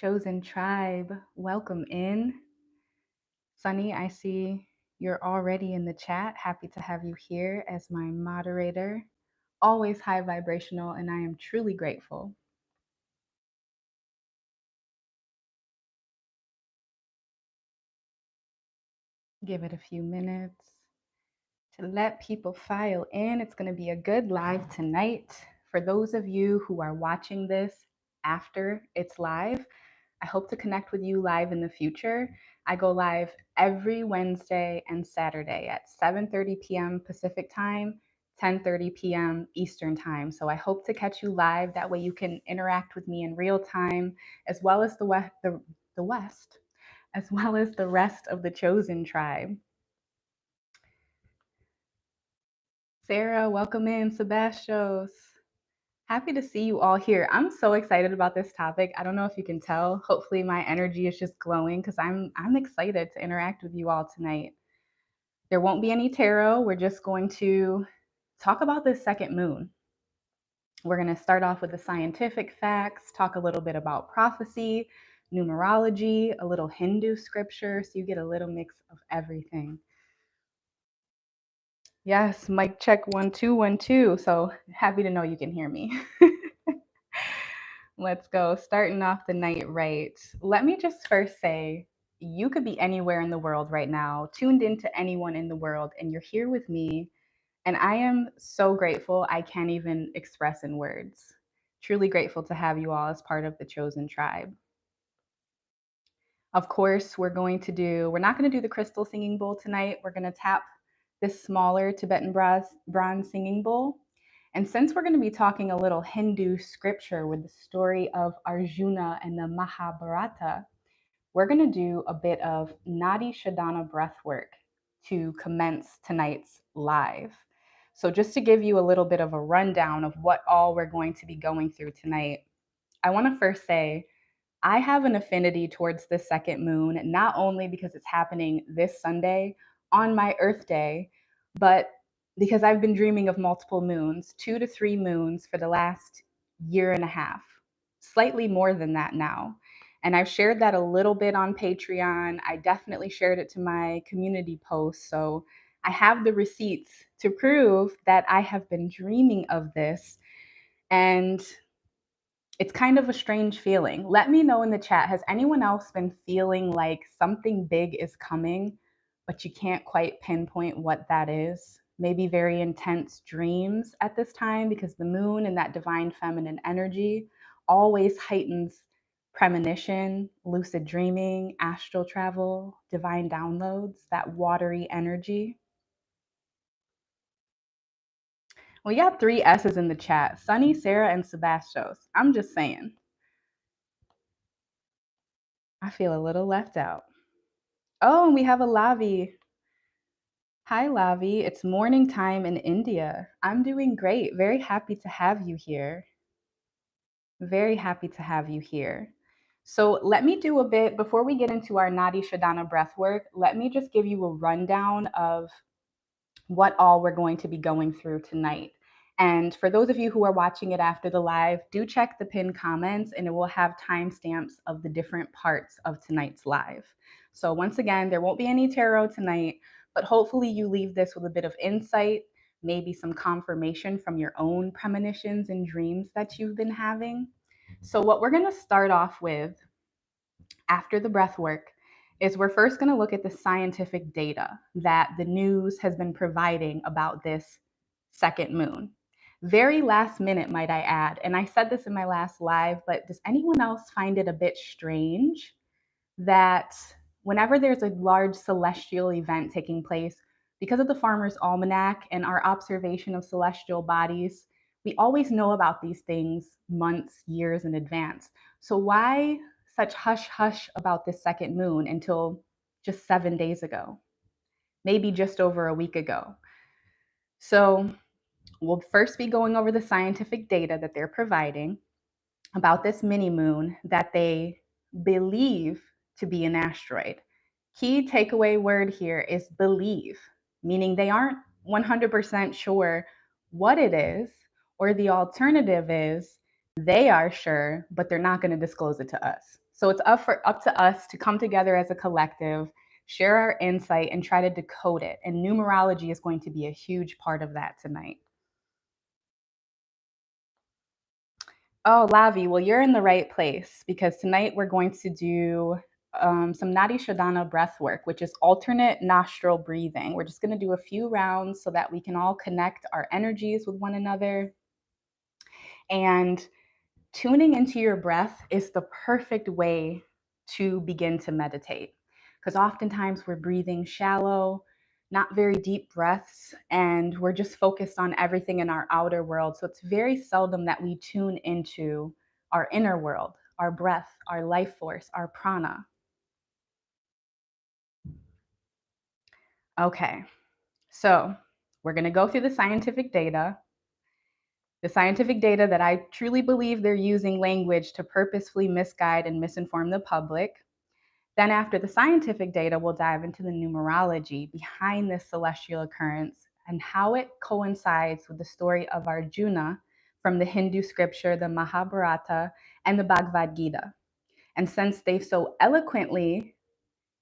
Chosen tribe, welcome in. Sunny, I see you're already in the chat. Happy to have you here as my moderator. Always high vibrational, and I am truly grateful. Give it a few minutes to let people file in. It's going to be a good live tonight. For those of you who are watching this after it's live, I hope to connect with you live in the future. I go live every Wednesday and Saturday at 7:30 p.m. Pacific time, 10:30 p.m. Eastern time. So I hope to catch you live. That way you can interact with me in real time, as well as the West, as well as the rest of the chosen tribe. Sarah, welcome in. Sebastios. Happy to see you all here. I'm so excited about this topic. I don't know if you can tell. Hopefully my energy is just glowing because I'm excited to interact with you all tonight. There won't be any tarot. We're just going to talk about this second moon. We're going to start off with the scientific facts, talk a little bit about prophecy, numerology, a little Hindu scripture, so you get a little mix of everything. Yes, mic check 1 2 1 2. So happy to know you can hear me. Let's go. Starting off the night right. Let me just first say, you could be anywhere in the world right now, tuned into anyone in the world, and you're here with me. And I am so grateful. I can't even express in words. Truly grateful to have you all as part of the chosen tribe. Of course, we're not going to do the crystal singing bowl tonight. We're going to tap this smaller Tibetan bronze singing bowl. And since we're going to be talking a little Hindu scripture with the story of Arjuna and the Mahabharata, we're going to do a bit of Nadi Shodhana breath work to commence tonight's live. So just to give you a little bit of a rundown of what all we're going to be going through tonight, I want to first say, I have an affinity towards the second moon, not only because it's happening this Sunday on my Earth Day, but because I've been dreaming of multiple moons, 2 to 3 moons for the last year and a half, slightly more than that now. And I've shared that a little bit on Patreon. I definitely shared it to my community post. So I have the receipts to prove that I have been dreaming of this. And it's kind of a strange feeling. Let me know in the chat, has anyone else been feeling like something big is coming, but you can't quite pinpoint what that is? Maybe very intense dreams at this time, because the moon and that divine feminine energy always heightens premonition, lucid dreaming, astral travel, divine downloads, that watery energy. We got 3 S's in the chat: Sunny, Sarah, and Sebastios. I'm just saying. I feel a little left out. Oh, and we have a Lavi. Hi, Lavi. It's morning time in India. I'm doing great. Very happy to have you here. Very happy to have you here. So let me do a bit, before we get into our Nadi Shodhana breath work, let me just give you a rundown of what all we're going to be going through tonight. And for those of you who are watching it after the live, do check the pinned comments and it will have timestamps of the different parts of tonight's live. So once again, there won't be any tarot tonight, but hopefully you leave this with a bit of insight, maybe some confirmation from your own premonitions and dreams that you've been having. So what we're going to start off with after the breath work is we're first going to look at the scientific data that the news has been providing about this second moon. Very last minute, might I add. And I said this in my last live, but does anyone else find it a bit strange that whenever there's a large celestial event taking place, because of the Farmer's Almanac and our observation of celestial bodies, we always know about these things months, years in advance. So why such hush hush about this second moon until just 7 days ago? Maybe just over a week ago. So we'll first be going over the scientific data that they're providing about this mini moon that they believe to be an asteroid. Key takeaway word here is believe, meaning they aren't 100% sure what it is, or the alternative is they are sure, but they're not going to disclose it to us. So it's up to us to come together as a collective, share our insight, and try to decode it. And numerology is going to be a huge part of that tonight. Oh, Lavi, well, you're in the right place because tonight we're going to do some Nadi Shodhana breath work, which is alternate nostril breathing. We're just going to do a few rounds so that we can all connect our energies with one another. And tuning into your breath is the perfect way to begin to meditate because oftentimes we're breathing shallow, not very deep breaths, and we're just focused on everything in our outer world. So it's very seldom that we tune into our inner world, our breath, our life force, our prana. Okay, so we're going to go through the scientific data. The scientific data that I truly believe they're using language to purposefully misguide and misinform the public. Then, after the scientific data, we'll dive into the numerology behind this celestial occurrence and how it coincides with the story of Arjuna from the Hindu scripture, the Mahabharata, and the Bhagavad Gita. And since they've so eloquently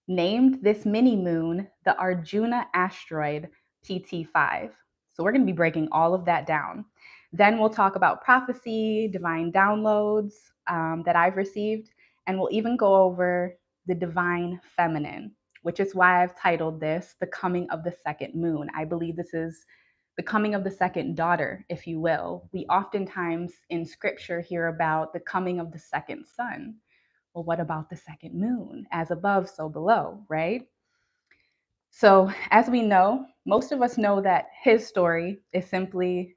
named this mini moon the Arjuna asteroid PT5. So we're going to be breaking all of that down. Then we'll talk about prophecy, divine downloads that I've received, and we'll even go over the divine feminine, which is why I've titled this The Coming of the Second Moon. I believe this is the coming of the second daughter, if you will. We oftentimes in scripture hear about the coming of the second son. Well, what about the second moon? As above, so below, right? So, as we know, most of us know that his story is simply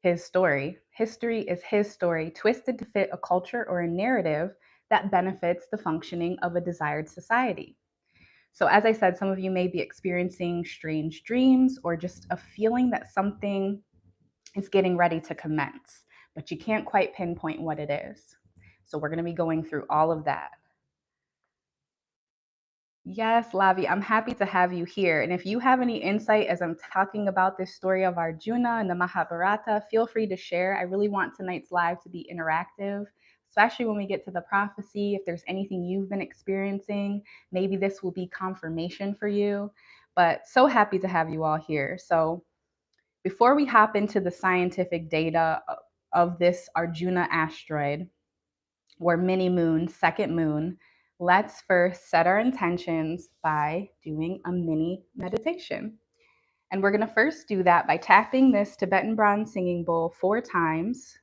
his story. History is his story, twisted to fit a culture or a narrative that benefits the functioning of a desired society. So, as I said, some of you may be experiencing strange dreams or just a feeling that something is getting ready to commence, but you can't quite pinpoint what it is. So, we're going to be going through all of that. Yes, Lavi, I'm happy to have you here. And if you have any insight as I'm talking about this story of Arjuna and the Mahabharata, feel free to share. I really want tonight's live to be interactive, especially when we get to the prophecy. If there's anything you've been experiencing, maybe this will be confirmation for you. But so happy to have you all here. So before we hop into the scientific data of this Arjuna asteroid, or mini moon, second moon, let's first set our intentions by doing a mini meditation. And we're going to first do that by tapping this Tibetan bronze singing bowl 4 times,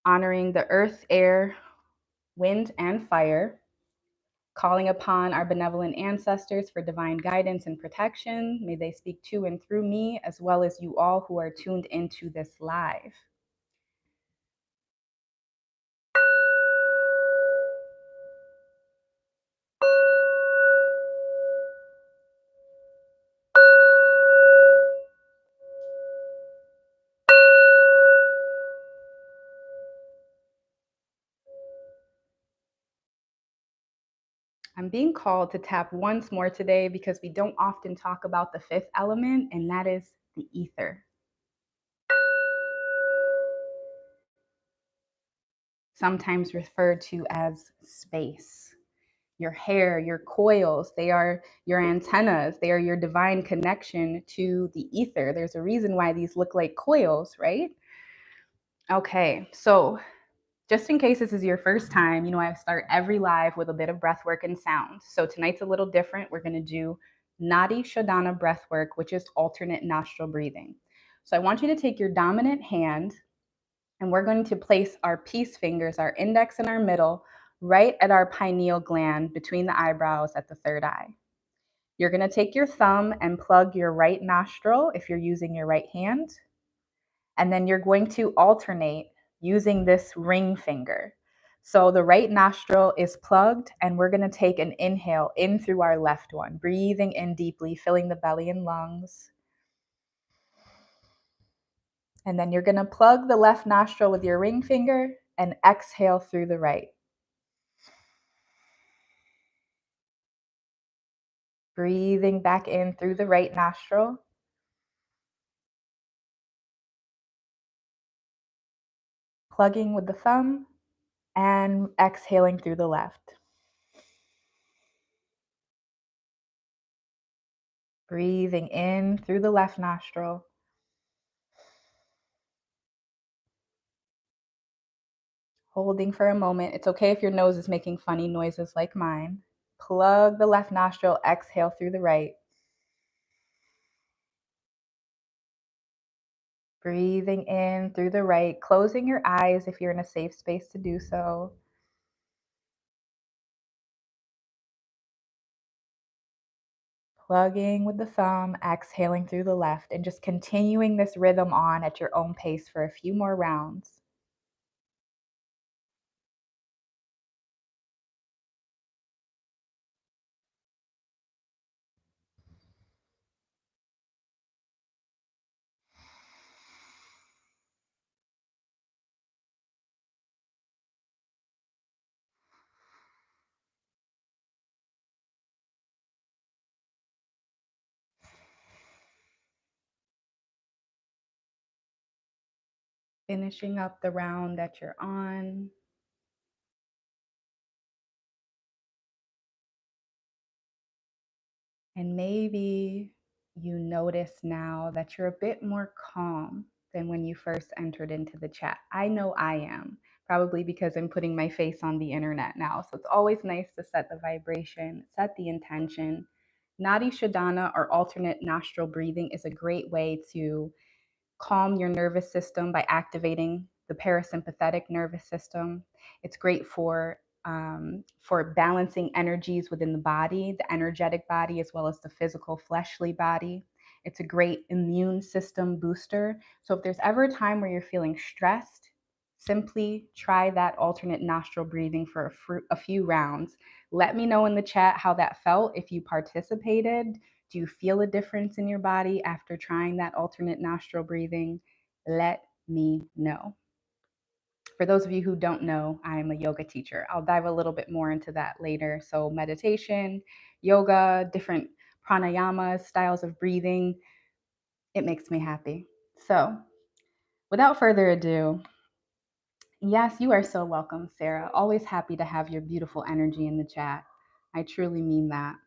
honoring the earth, air, wind, and fire, calling upon our benevolent ancestors for divine guidance and protection. May they speak to and through me, as well as you all who are tuned into this live. I'm being called to tap once more today because we don't often talk about the 5th element, and that is the ether. Sometimes referred to as space. Your hair, your coils, they are your antennas, they are your divine connection to the ether. There's a reason why these look like coils, right? Okay, so just in case this is your first time, I start every live with a bit of breath work and sound. So tonight's a little different. We're going to do Nadi Shodhana breath work, which is alternate nostril breathing. So I want you to take your dominant hand and we're going to place our peace fingers, our index and our middle, right at our pineal gland between the eyebrows at the third eye. You're going to take your thumb and plug your right nostril if you're using your right hand. And then you're going to alternate using this ring finger. So the right nostril is plugged and we're going to take an inhale in through our left one, breathing in deeply, filling the belly and lungs. And then you're going to plug the left nostril with your ring finger and exhale through the right. Breathing back in through the right nostril. Plugging with the thumb And exhaling through the left. Breathing in through the left nostril. Holding for a moment. It's okay if your nose is making funny noises like mine. Plug the left nostril, exhale through the right. Breathing in through the right, closing your eyes if you're in a safe space to do so. Plugging with the thumb, exhaling through the left, and just continuing this rhythm on at your own pace for a few more rounds. Finishing up the round that you're on. And maybe you notice now that you're a bit more calm than when you first entered into the chat. I know I am, probably because I'm putting my face on the internet now. So it's always nice to set the vibration, set the intention. Nadi Shodhana or alternate nostril breathing is a great way to calm your nervous system by activating the parasympathetic nervous system. It's great for balancing energies within the body, the energetic body, as well as the physical fleshly body. It's a great immune system booster. So if there's ever a time where you're feeling stressed, simply try that alternate nostril breathing for a few rounds. Let me know in the chat how that felt if you participated. Do you feel a difference in your body after trying that alternate nostril breathing? Let me know. For those of you who don't know, I'm a yoga teacher. I'll dive a little bit more into that later. So, meditation, yoga, different pranayamas, styles of breathing, it makes me happy. So, without further ado, yes, you are so welcome, Sarah. Always happy to have your beautiful energy in the chat. I truly mean that.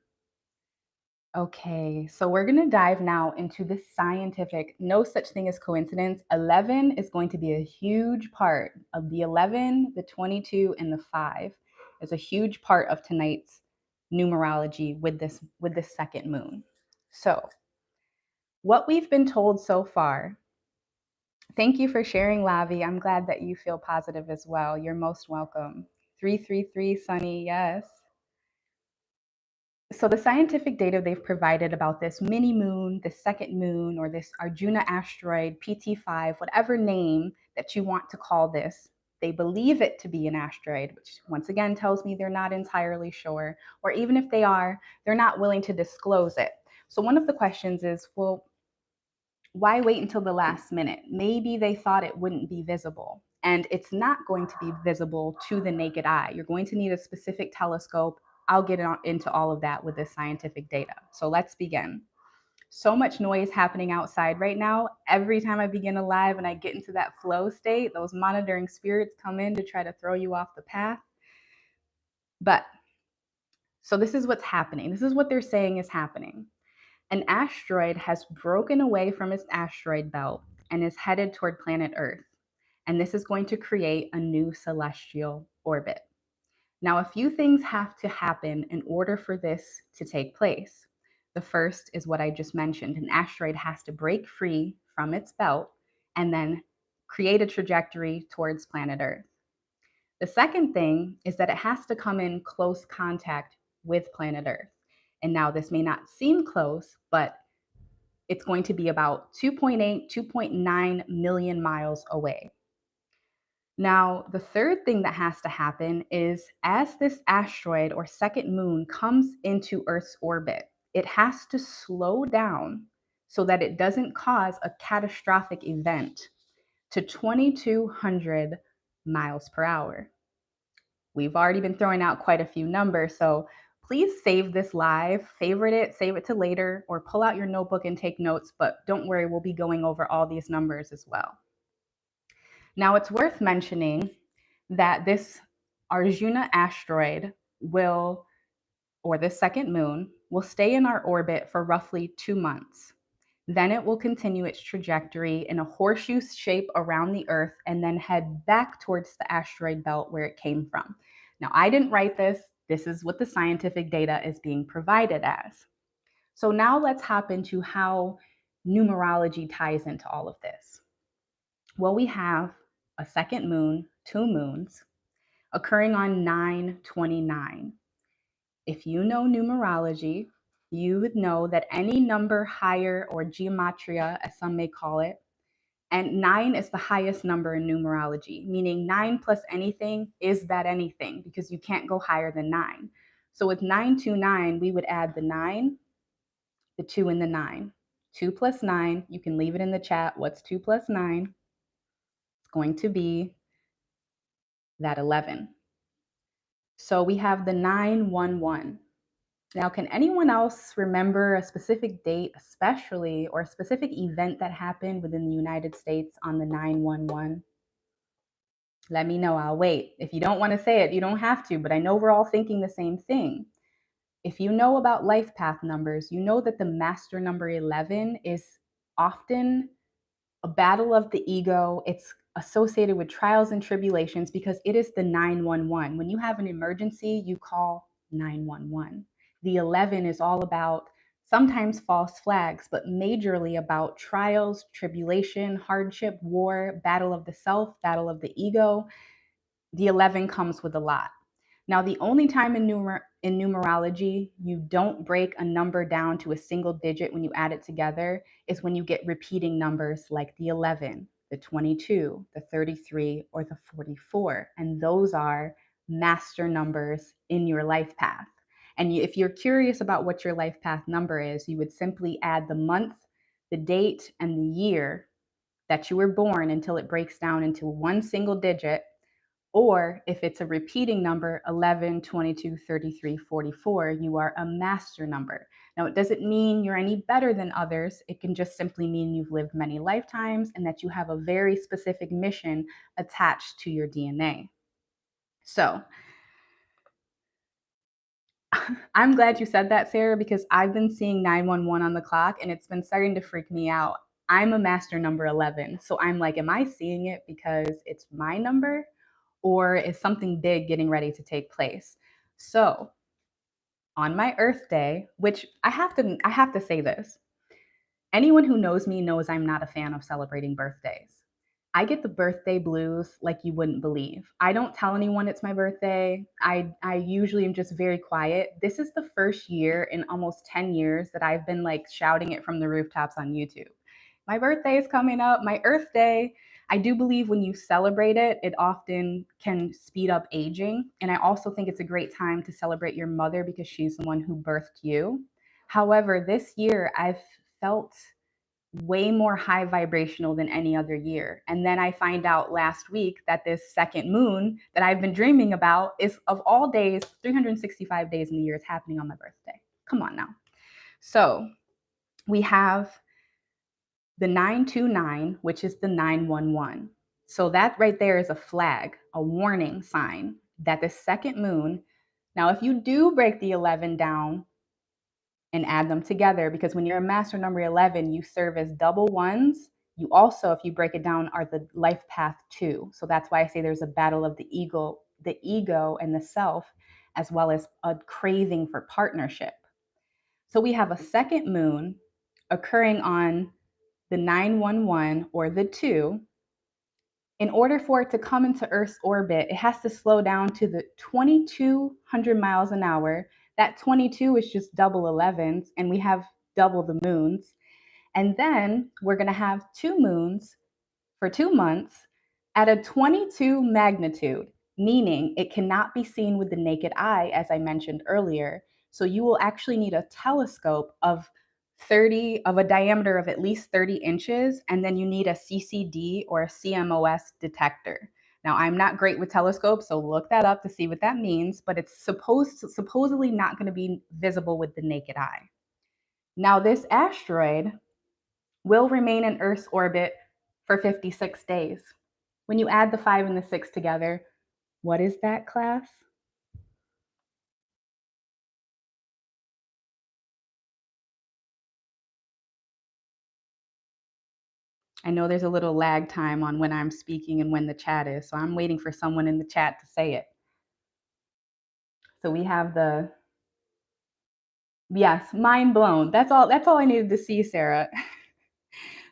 Okay, so we're going to dive now into the scientific, no such thing as coincidence. 11 is going to be a huge part of the 11, the 22, and the 5 is a huge part of tonight's numerology with this second moon. So, what we've been told so far, thank you for sharing, Lavi. I'm glad that you feel positive as well. You're most welcome. 333 Sunny, yes. So the scientific data they've provided about this mini moon, this second moon, or this Arjuna asteroid, PT5, whatever name that you want to call this, they believe it to be an asteroid, which once again tells me they're not entirely sure, or even if they are, they're not willing to disclose it. So one of the questions is, well, why wait until the last minute? Maybe they thought it wouldn't be visible. And it's not going to be visible to the naked eye. You're going to need a specific telescope. I'll get into all of that with this scientific data. So let's begin. So much noise happening outside right now. Every time I begin a live and I get into that flow state, those monitoring spirits come in to try to throw you off the path. But so this is what's happening. This is what they're saying is happening. An asteroid has broken away from its asteroid belt and is headed toward planet Earth. And this is going to create a new celestial orbit. Now, a few things have to happen in order for this to take place. The first is what I just mentioned. An asteroid has to break free from its belt and then create a trajectory towards planet Earth. The second thing is that it has to come in close contact with planet Earth. And now this may not seem close, but it's going to be about 2.8, 2.9 million miles away. Now, the third thing that has to happen is as this asteroid or second moon comes into Earth's orbit, it has to slow down so that it doesn't cause a catastrophic event to 2,200 miles per hour. We've already been throwing out quite a few numbers, so please save this live, favorite it, save it to later, or pull out your notebook and take notes, but don't worry, we'll be going over all these numbers as well. Now, it's worth mentioning that this Arjuna asteroid will, or the second moon, will stay in our orbit for roughly 2 months. Then it will continue its trajectory in a horseshoe shape around the Earth and then head back towards the asteroid belt where it came from. Now, I didn't write this. This is what the scientific data is being provided as. So now let's hop into how numerology ties into all of this. Well, we have a second moon, 2 moons, occurring on 9/29. If you know numerology, you would know that any number higher, or gematria, as some may call it, and 9 is the highest number in numerology, meaning 9 plus anything is that anything, because you can't go higher than 9. So with 9/29, we would add the 9, the 2, and the 9. 2 plus 9, you can leave it in the chat. What's 2 plus 9? It's going to be that 11. So we have the 911. Now, can anyone else remember a specific date, especially, or a specific event that happened within the United States on the 911? Let me know. I'll wait. If you don't want to say it, you don't have to, but I know we're all thinking the same thing. If you know about life path numbers, you know that the master number 11 is often a battle of the ego. It's associated with trials and tribulations because it is the 911. When you have an emergency, you call 911. The 11 is all about sometimes false flags, but majorly about trials, tribulation, hardship, war, battle of the self, battle of the ego. The 11 comes with a lot. Now, the only time in numerology you don't break a number down to a single digit when you add it together is when you get repeating numbers like the 11, the 22, the 33, or the 44. And those are master numbers in your life path. And if you're curious about what your life path number is, you would simply add the month, the date, and the year that you were born until it breaks down into one single digit. Or if it's a repeating number, 11, 22, 33, 44, you are a master number. Now, it doesn't mean you're any better than others. It can just simply mean you've lived many lifetimes and that you have a very specific mission attached to your DNA. So I'm glad you said that, Sarah, because I've been seeing 911 on the clock and it's been starting to freak me out. I'm a master number 11. So I'm like, am I seeing it because it's my number? Or is something big getting ready to take place? So on my Earth Day, which I have to say this, anyone who knows me knows I'm not a fan of celebrating birthdays. I get the birthday blues like you wouldn't believe. I don't tell anyone it's my birthday. I usually am just very quiet. This is the first year in almost 10 years that I've been like shouting it from the rooftops on YouTube. My birthday is coming up, my Earth Day. I do believe when you celebrate it, it often can speed up aging. And I also think it's a great time to celebrate your mother because she's the one who birthed you. However, this year I've felt way more high vibrational than any other year. And then I find out last week that this second moon that I've been dreaming about is, of all days, 365 days in the year, is happening on my birthday. Come on now. So we have the 929, which is the 911. So that right there is a flag, a warning sign that the second moon, now if you do break the 11 down and add them together, because when you're a master number 11, you serve as double ones. You also, if you break it down, are the life path 2. So that's why I say there's a battle of the ego and the self, as well as a craving for partnership. So we have a second moon occurring on the 911 or the 2. In order for it to come into Earth's orbit, it has to slow down to the 2,200 miles an hour. That 22 is just double 11s, and we have double the moons. And then we're going to have 2 moons for 2 months at a 22 magnitude, meaning it cannot be seen with the naked eye, as I mentioned earlier. So you will actually need a telescope of a diameter of at least 30 inches, and then you need a CCD or a CMOS detector. Now, I'm not great with telescopes, so look that up to see what that means, but it's supposedly not going to be visible with the naked eye. Now, this asteroid will remain in Earth's orbit for 56 days. When you add the 5 and the 6 together, What is that, class? I know there's a little lag time on when I'm speaking and when the chat is, so I'm waiting for someone in the chat to say it. So we have the, yes, mind blown. That's all I needed to see, Sarah.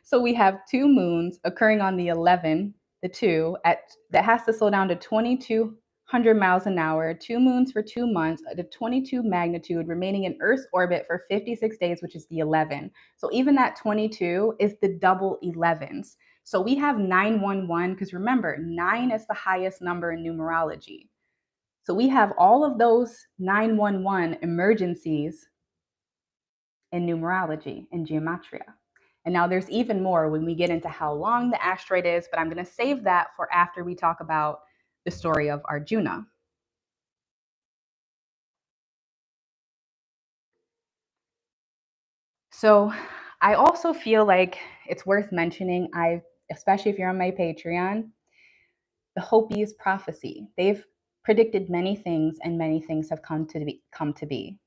So we have two moons occurring on the 11, the 2, that has to slow down to 2,200 miles an hour, two moons for 2 months at a 22 magnitude, remaining in Earth's orbit for 56 days, which is the 11. So even that 22 is the double 11s. So we have 911, because remember, 9 is the highest number in numerology. So we have all of those 911 emergencies in numerology and geometria. And now there's even more when we get into how long the asteroid is, but I'm going to save that for after we talk about the story of Arjuna. So I also feel like it's worth mentioning, especially if you're on my Patreon, the Hopi's prophecy. They've predicted many things and many things have come to be.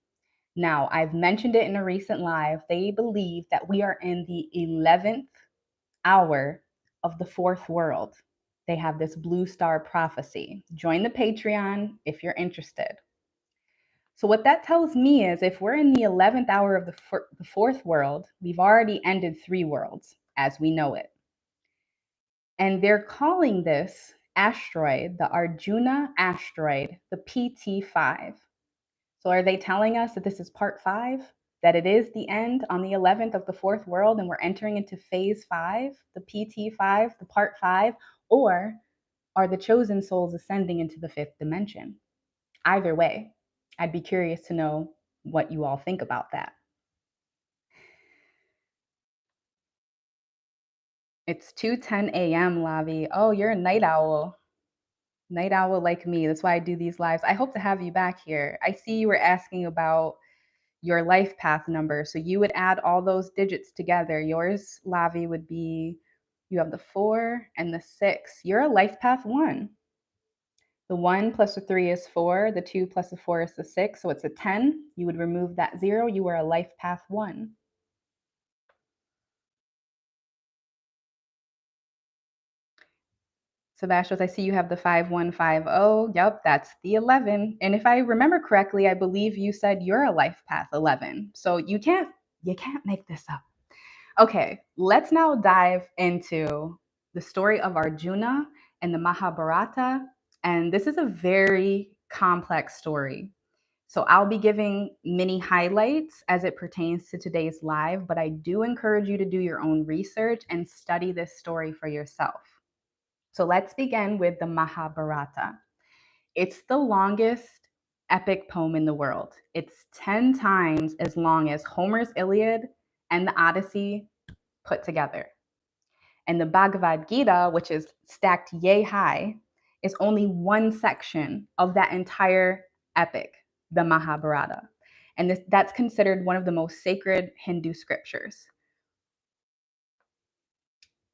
Now, I've mentioned it in a recent live. They believe that we are in the 11th hour of the fourth world. They have this blue star prophecy. Join the Patreon if you're interested. So, what that tells me is if we're in the 11th hour of the fourth world, we've already ended 3 worlds as we know it. And they're calling this asteroid the Arjuna asteroid, the PT5. So, are they telling us that this is part 5? That it is the end on the 11th of the fourth world and we're entering into phase 5, the PT5, the part 5? Or are the chosen souls ascending into the 5th dimension? Either way, I'd be curious to know what you all think about that. It's 2:10 a.m., Lavi. Oh, you're a night owl. Night owl like me. That's why I do these lives. I hope to have you back here. I see you were asking about your life path number. So you would add all those digits together. Yours, Lavi, would be, you have the 4 and the 6. You're a life path 1. The 1 plus the 3 is 4. The 2 plus the 4 is the 6. So it's a 10. You would remove that 0. You are a life path 1. Sebastian, I see you have the 5150. Yep, that's the 11. And if I remember correctly, I believe you said you're a life path 11. So you can't make this up. Okay, let's now dive into the story of Arjuna and the Mahabharata. And this is a very complex story. So I'll be giving many highlights as it pertains to today's live, but I do encourage you to do your own research and study this story for yourself. So let's begin with the Mahabharata. It's the longest epic poem in the world. It's 10 times as long as Homer's Iliad and the Odyssey put together. And the Bhagavad Gita, which is stacked yay high, is only one section of that entire epic, the Mahabharata. And that's considered one of the most sacred Hindu scriptures.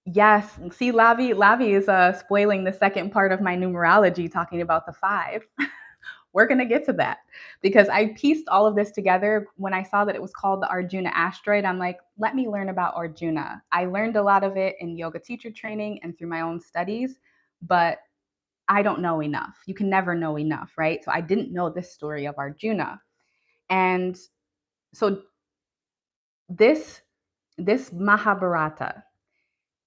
Yes, see, Lavi is spoiling the second part of my numerology, talking about the 5. We're going to get to that because I pieced all of this together when I saw that it was called the Arjuna asteroid. I'm like, let me learn about Arjuna. I learned a lot of it in yoga teacher training and through my own studies, but I don't know enough. You can never know enough, right? So I didn't know this story of Arjuna. And so this Mahabharata,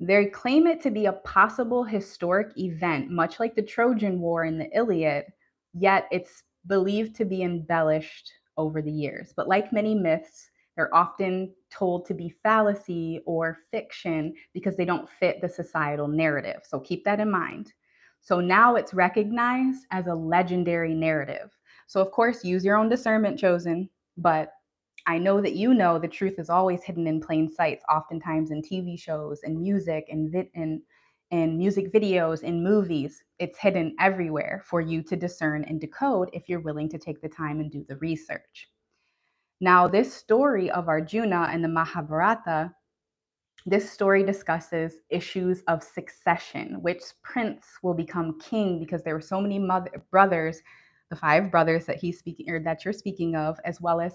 they claim it to be a possible historic event, much like the Trojan War in the Iliad, yet it's believed to be embellished over the years. But like many myths, they're often told to be fallacy or fiction because they don't fit the societal narrative. So keep that in mind. So now it's recognized as a legendary narrative. So, of course, use your own discernment, chosen, but I know that you know the truth is always hidden in plain sight, oftentimes in TV shows and music and music videos and movies. It's hidden everywhere for you to discern and decode if you're willing to take the time and do the research. Now, this story of Arjuna and the Mahabharata This story discusses issues of succession, which prince will become king, because there were so many brothers, the 5 brothers that he's speaking, or that you're speaking of, as well as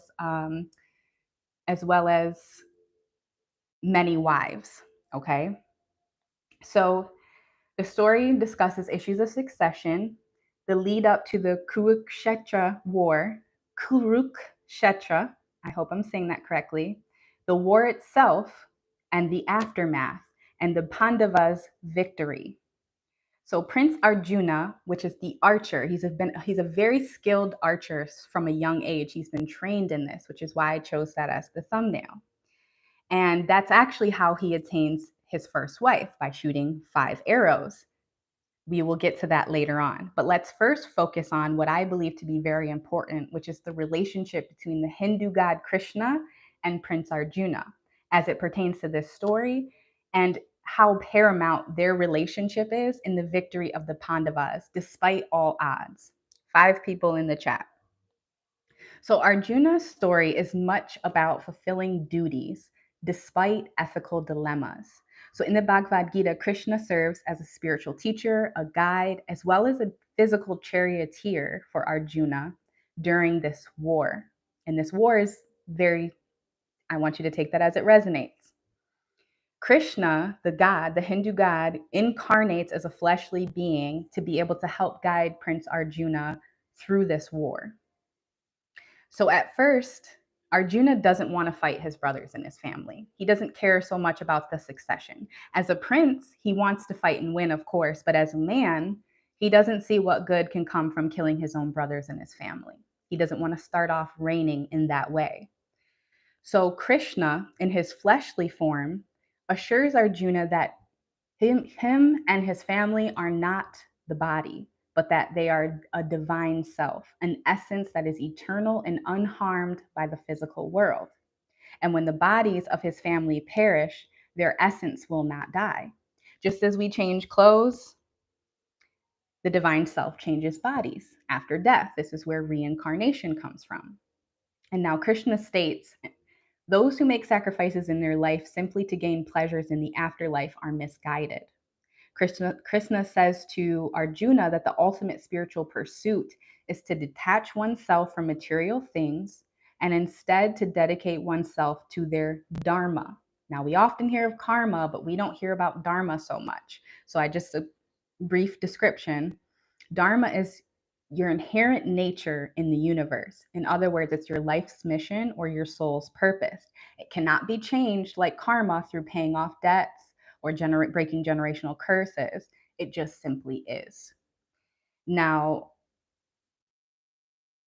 many wives. Okay, so the story discusses issues of succession, the lead up to the Kurukshetra war, Kurukshetra, I hope I'm saying that correctly, the war itself, and the aftermath, and the Pandavas' victory. So Prince Arjuna, which is the archer, he's a very skilled archer from a young age. He's been trained in this, which is why I chose that as the thumbnail. And that's actually how he attains his first wife, by shooting 5 arrows. We will get to that later on. But let's first focus on what I believe to be very important, which is the relationship between the Hindu god Krishna and Prince Arjuna as it pertains to this story, and how paramount their relationship is in the victory of the Pandavas, despite all odds. 5 people in the chat. So Arjuna's story is much about fulfilling duties despite ethical dilemmas. So in the Bhagavad Gita, Krishna serves as a spiritual teacher, a guide, as well as a physical charioteer for Arjuna during this war. And this war is very, I want you to take that as it resonates. Krishna, the god, the Hindu god, incarnates as a fleshly being to be able to help guide Prince Arjuna through this war. So at first, Arjuna doesn't want to fight his brothers and his family. He doesn't care so much about the succession. As a prince, he wants to fight and win, of course, but as a man, he doesn't see what good can come from killing his own brothers and his family. He doesn't want to start off reigning in that way. So Krishna, in his fleshly form, assures Arjuna that him and his family are not the body, but that they are a divine self, an essence that is eternal and unharmed by the physical world. And when the bodies of his family perish, their essence will not die. Just as we change clothes, the divine self changes bodies after death. This is where reincarnation comes from. And now Krishna states, those who make sacrifices in their life simply to gain pleasures in the afterlife are misguided. Krishna says to Arjuna that the ultimate spiritual pursuit is to detach oneself from material things and instead to dedicate oneself to their dharma. Now, we often hear of karma, but we don't hear about dharma so much. So a brief description. Dharma is your inherent nature in the universe. In other words, it's your life's mission or your soul's purpose. It cannot be changed like karma through paying off debts or breaking generational curses. It just simply is. Now,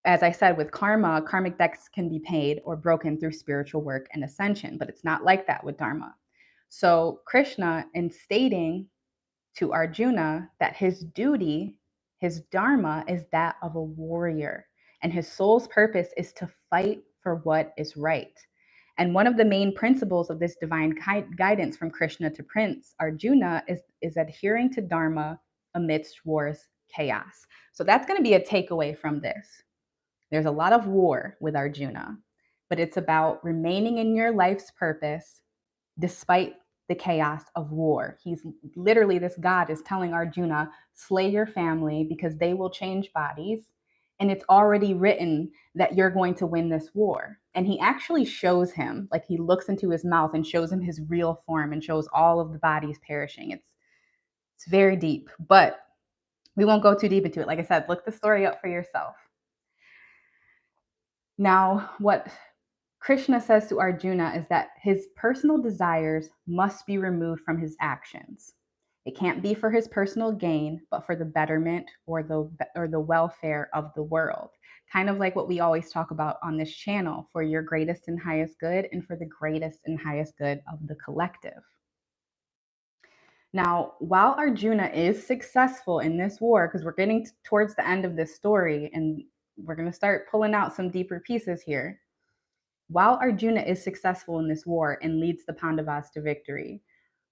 as I said, with karma, karmic debts can be paid or broken through spiritual work and ascension, but it's not like that with dharma. So Krishna, in stating to Arjuna that his duty, his dharma, is that of a warrior, and his soul's purpose is to fight for what is right. And one of the main principles of this divine guidance from Krishna to Prince Arjuna is adhering to dharma amidst war's chaos. So that's going to be a takeaway from this. There's a lot of war with Arjuna, but it's about remaining in your life's purpose despite the chaos of war. He's literally, this God is telling Arjuna, slay your family because they will change bodies. And it's already written that you're going to win this war. And he actually shows him, like he looks into his mouth and shows him his real form and shows all of the bodies perishing. It's very deep, but we won't go too deep into it. Like I said, look the story up for yourself. Now, what Krishna says to Arjuna is that his personal desires must be removed from his actions. It can't be for his personal gain, but for the betterment or the welfare of the world. Kind of like what we always talk about on this channel, for your greatest and highest good and for the greatest and highest good of the collective. Now, while Arjuna is successful in this war, because we're getting towards the end of this story and we're going to start pulling out some deeper pieces here. While Arjuna is successful in this war and leads the Pandavas to victory,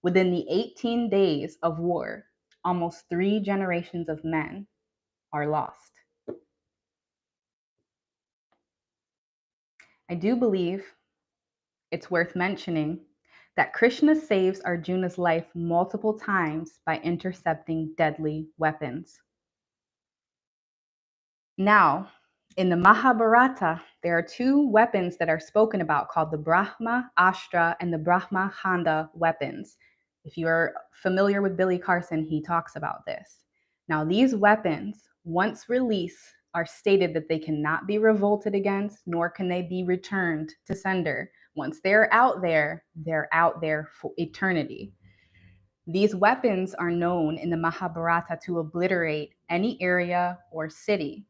within the 18 days of war, almost 3 generations of men are lost. I do believe it's worth mentioning that Krishna saves Arjuna's life multiple times by intercepting deadly weapons. Now, in the Mahabharata, there are two weapons that are spoken about called the Brahma Astra and the Brahma Handa weapons. If you're familiar with Billy Carson, he talks about this. Now, these weapons, once released, are stated that they cannot be revolted against, nor can they be returned to sender. Once they're out there for eternity. These weapons are known in the Mahabharata to obliterate any area or city.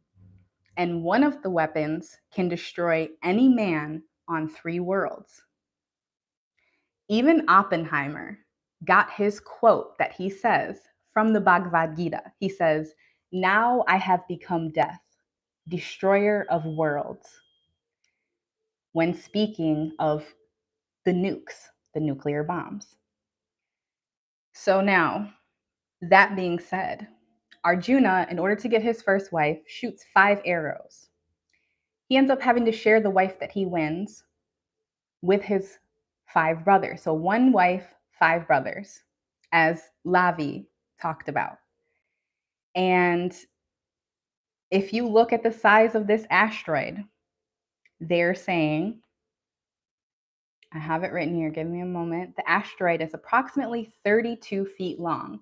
And one of the weapons can destroy any man on 3 worlds. Even Oppenheimer got his quote that he says from the Bhagavad Gita. He says, "Now I have become death, destroyer of worlds," when speaking of the nukes, the nuclear bombs. So now, that being said, Arjuna, in order to get his first wife, shoots 5 arrows. He ends up having to share the wife that he wins with his 5 brothers. So 1 wife, 5 brothers, as Lavi talked about. And if you look at the size of this asteroid, they're saying, I have it written here, give me a moment. The asteroid is approximately 32 feet long,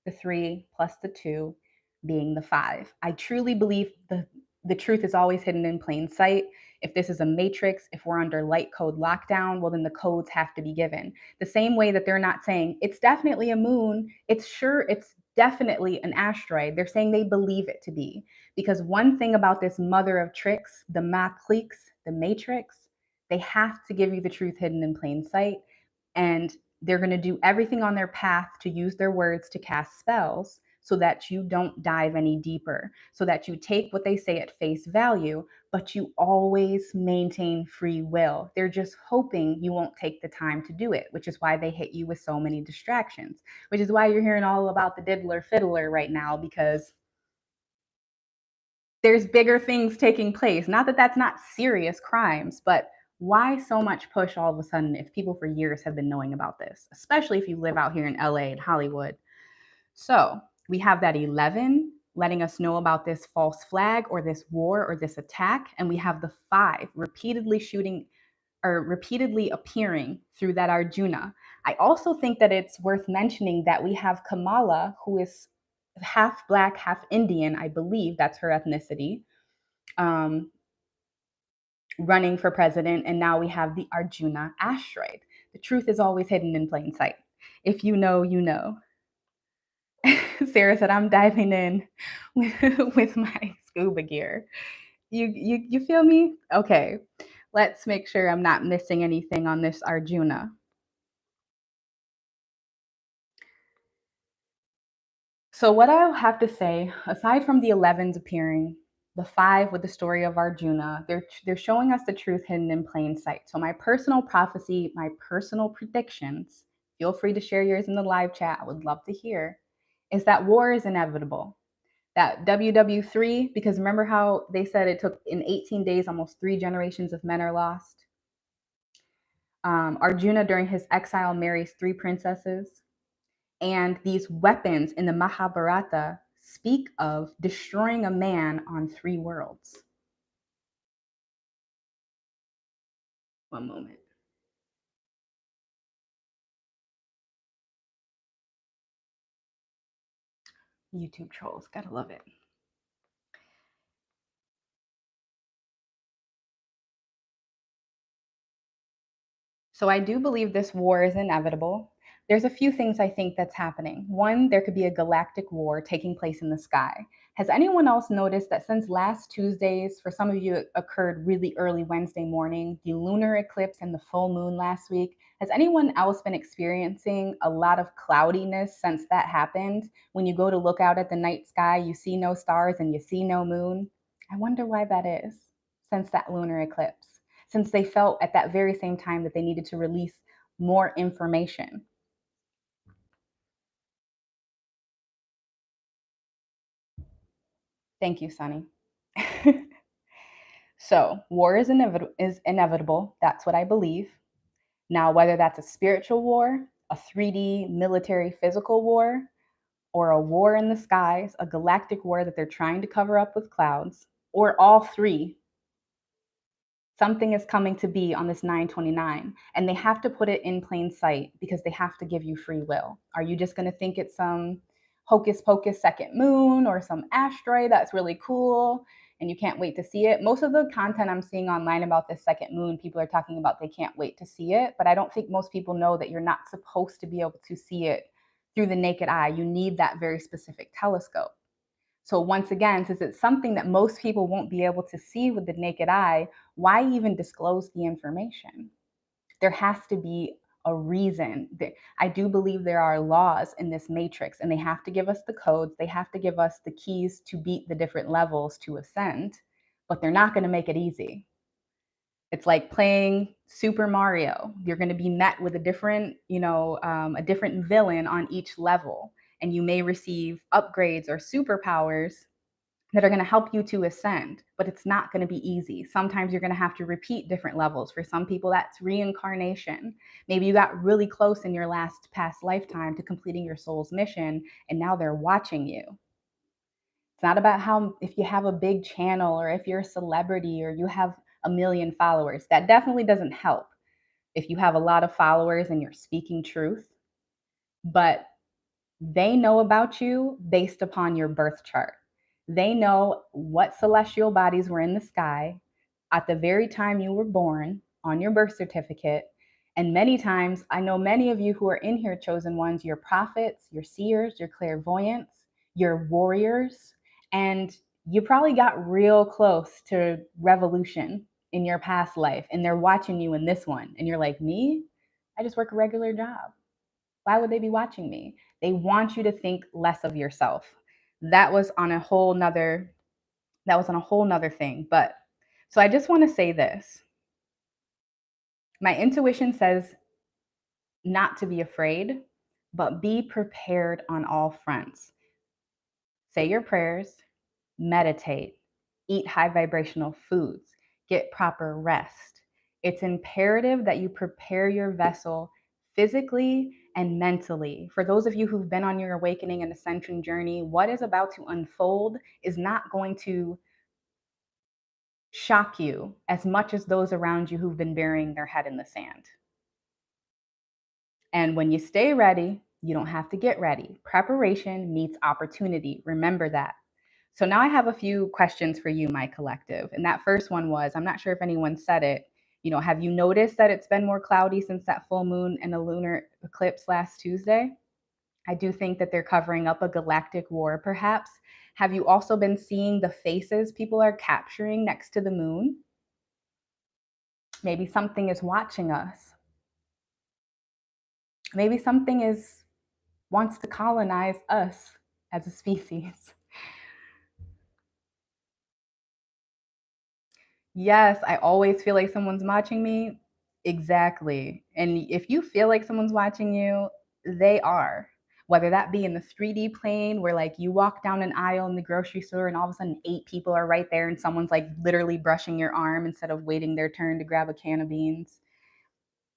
the 3 plus the 2 being the 5. I truly believe the truth is always hidden in plain sight. If this is a matrix, if we're under light code lockdown, well, then the codes have to be given. The same way that they're not saying it's definitely a moon, it's definitely an asteroid. They're saying they believe it to be. Because one thing about this mother of tricks, the matrix, they have to give you the truth hidden in plain sight. And they're going to do everything on their path to use their words to cast spells so that you don't dive any deeper, so that you take what they say at face value, but you always maintain free will. They're just hoping you won't take the time to do it, which is why they hit you with so many distractions, which is why you're hearing all about the diddler fiddler right now, because there's bigger things taking place. Not that that's not serious crimes, but why so much push all of a sudden if people for years have been knowing about this, especially if you live out here in LA and Hollywood? So we have that 11 letting us know about this false flag or this war or this attack. And we have the 5 repeatedly shooting or repeatedly appearing through that Arjuna. I also think that it's worth mentioning that we have Kamala, who is half Black, half Indian. I believe that's her ethnicity, running for president. And now we have the Arjuna asteroid. The truth is always hidden in plain sight. If you know, you know. Sarah said, I'm diving in with my scuba gear. You feel me? Okay, let's make sure I'm not missing anything on this Arjuna. So what I'll have to say, aside from the 11s appearing, the 5 with the story of Arjuna, they're showing us the truth hidden in plain sight. So my personal prophecy, my personal predictions, feel free to share yours in the live chat. I would love to hear, is that war is inevitable. That WW3, because remember how they said it took in 18 days, almost 3 generations of men are lost? Arjuna, during his exile, marries 3 princesses. And these weapons in the Mahabharata speak of destroying a man on 3 worlds. One moment. YouTube trolls, gotta love it. So I do believe this war is inevitable. There's a few things I think that's happening. One, there could be a galactic war taking place in the sky. Has anyone else noticed that since last Tuesdays, for some of you it occurred really early Wednesday morning, the lunar eclipse and the full moon last week, has anyone else been experiencing a lot of cloudiness since that happened? When you go to look out at the night sky, you see no stars and you see no moon. I wonder why that is since that lunar eclipse, since they felt at that very same time that they needed to release more information. Thank you, Sunny. So, war is inevitable. That's what I believe. Now, whether that's a spiritual war, a 3D military physical war, or a war in the skies, a galactic war that they're trying to cover up with clouds, or all three, something is coming to be on this 929, and they have to put it in plain sight because they have to give you free will. Are you just going to think it's some hocus pocus second moon or some asteroid that's really cool and you can't wait to see it? Most of the content I'm seeing online about this second moon, people are talking about they can't wait to see it, but I don't think most people know that you're not supposed to be able to see it through the naked eye. You need that very specific telescope. So once again, since it's something that most people won't be able to see with the naked eye, why even disclose the information? There has to be a reason. I do believe there are laws in this matrix, and they have to give us the codes. They have to give us the keys to beat the different levels to ascend, but they're not going to make it easy. It's like playing Super Mario. You're going to be met with a different, a different villain on each level, and you may receive upgrades or superpowers that are going to help you to ascend, but it's not going to be easy. Sometimes you're going to have to repeat different levels. For some people, that's reincarnation. Maybe you got really close in your last past lifetime to completing your soul's mission, and now they're watching you. It's not about how, if you have a big channel or if you're a celebrity or you have a million followers. That definitely doesn't help if you have a lot of followers and you're speaking truth. But they know about you based upon your birth chart. They know what celestial bodies were in the sky at the very time you were born on your birth certificate. And many times, I know many of you who are in here, chosen ones, you're prophets, you're seers, you're clairvoyants, you're warriors, and you probably got real close to revolution in your past life, and they're watching you in this one. And you're like, me? I just work a regular job. Why would they be watching me? They want you to think less of yourself. That was on a whole nother thing. But so I just want to say this. My intuition says not to be afraid, but be prepared on all fronts. Say your prayers, meditate, eat high vibrational foods, get proper rest. It's imperative that you prepare your vessel physically and mentally. For those of you who've been on your awakening and ascension journey, what is about to unfold is not going to shock you as much as those around you who've been burying their head in the sand. And when you stay ready, you don't have to get ready. Preparation meets opportunity. Remember that. So now I have a few questions for you, my collective. And that first one was, I'm not sure if anyone said it, have you noticed that it's been more cloudy since that full moon and a lunar eclipse last Tuesday? I do think that they're covering up a galactic war, perhaps. Have you also been seeing the faces people are capturing next to the moon? Maybe something is watching us. Maybe something wants to colonize us as a species. Yes, I always feel like someone's watching me. Exactly. And if you feel like someone's watching you, they are. Whether that be in the 3D plane where like you walk down an aisle in the grocery store and all of a sudden 8 people are right there and someone's like literally brushing your arm instead of waiting their turn to grab a can of beans.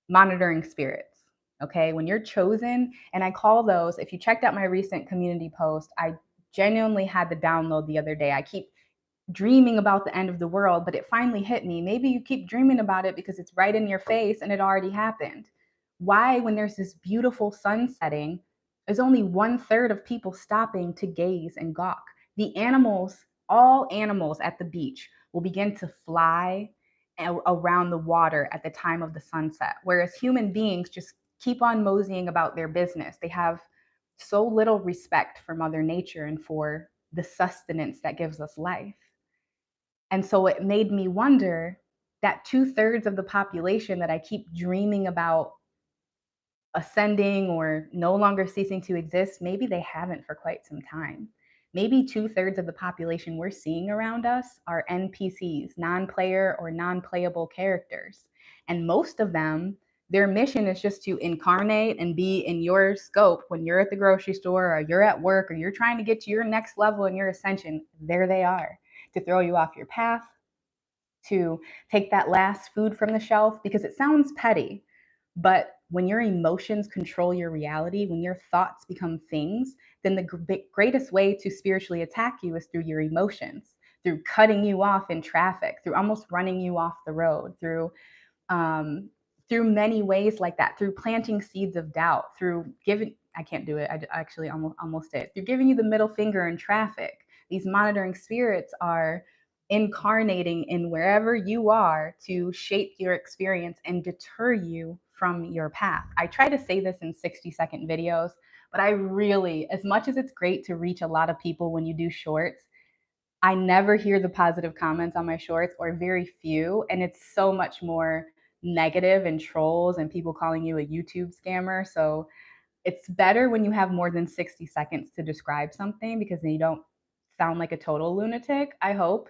Monitoring spirits. Okay. When you're chosen, and I call those, if you checked out my recent community post, I genuinely had to download the other day. I keep dreaming about the end of the world, but it finally hit me. Maybe you keep dreaming about it because it's right in your face and it already happened. Why, when there's this beautiful sun setting, is only 1/3 of people stopping to gaze and gawk? The animals, all animals at the beach, will begin to fly around the water at the time of the sunset, whereas human beings just keep on moseying about their business. They have so little respect for Mother Nature and for the sustenance that gives us life. And so it made me wonder that 2/3 of the population that I keep dreaming about ascending or no longer ceasing to exist, maybe they haven't for quite some time. Maybe 2/3 of the population we're seeing around us are NPCs, non-player or non-playable characters. And most of them, their mission is just to incarnate and be in your scope when you're at the grocery store or you're at work or you're trying to get to your next level in your ascension. There they are, to throw you off your path, to take that last food from the shelf, because it sounds petty, But when your emotions control your reality, when your thoughts become things, then the greatest way to spiritually attack you is through your emotions, through cutting you off in traffic, through almost running you off the road, um, through many ways like that, through planting seeds of doubt, through giving, I can't do it. I actually almost did. Through giving you the middle finger in traffic. These monitoring spirits are incarnating in wherever you are to shape your experience and deter you from your path. I try to say this in 60-second videos, but I really, as much as it's great to reach a lot of people when you do shorts, I never hear the positive comments on my shorts, or very few. And it's so much more negative and trolls and people calling you a YouTube scammer. So it's better when you have more than 60 seconds to describe something, because then you don't sound like a total lunatic, I hope.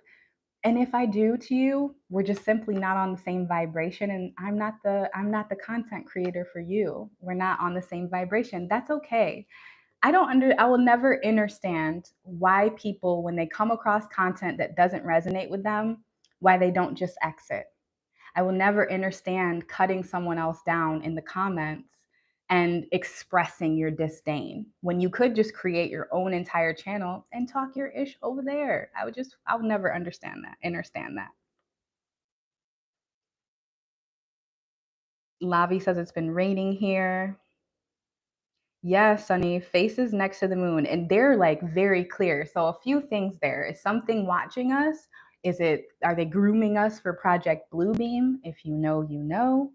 And if I do to you, we're just simply not on the same vibration, and I'm not the content creator for you. We're not on the same vibration. That's okay. I will never understand why people, when they come across content that doesn't resonate with them, why they don't just exit. I will never understand cutting someone else down in the comments and expressing your disdain when you could just create your own entire channel and talk your ish over there. I'll never understand that. Lavi says it's been raining here. Yes, Sunny, faces next to the moon, and they're like very clear. So a few things there. Is something watching us? Are they grooming us for Project Bluebeam? If you know, you know.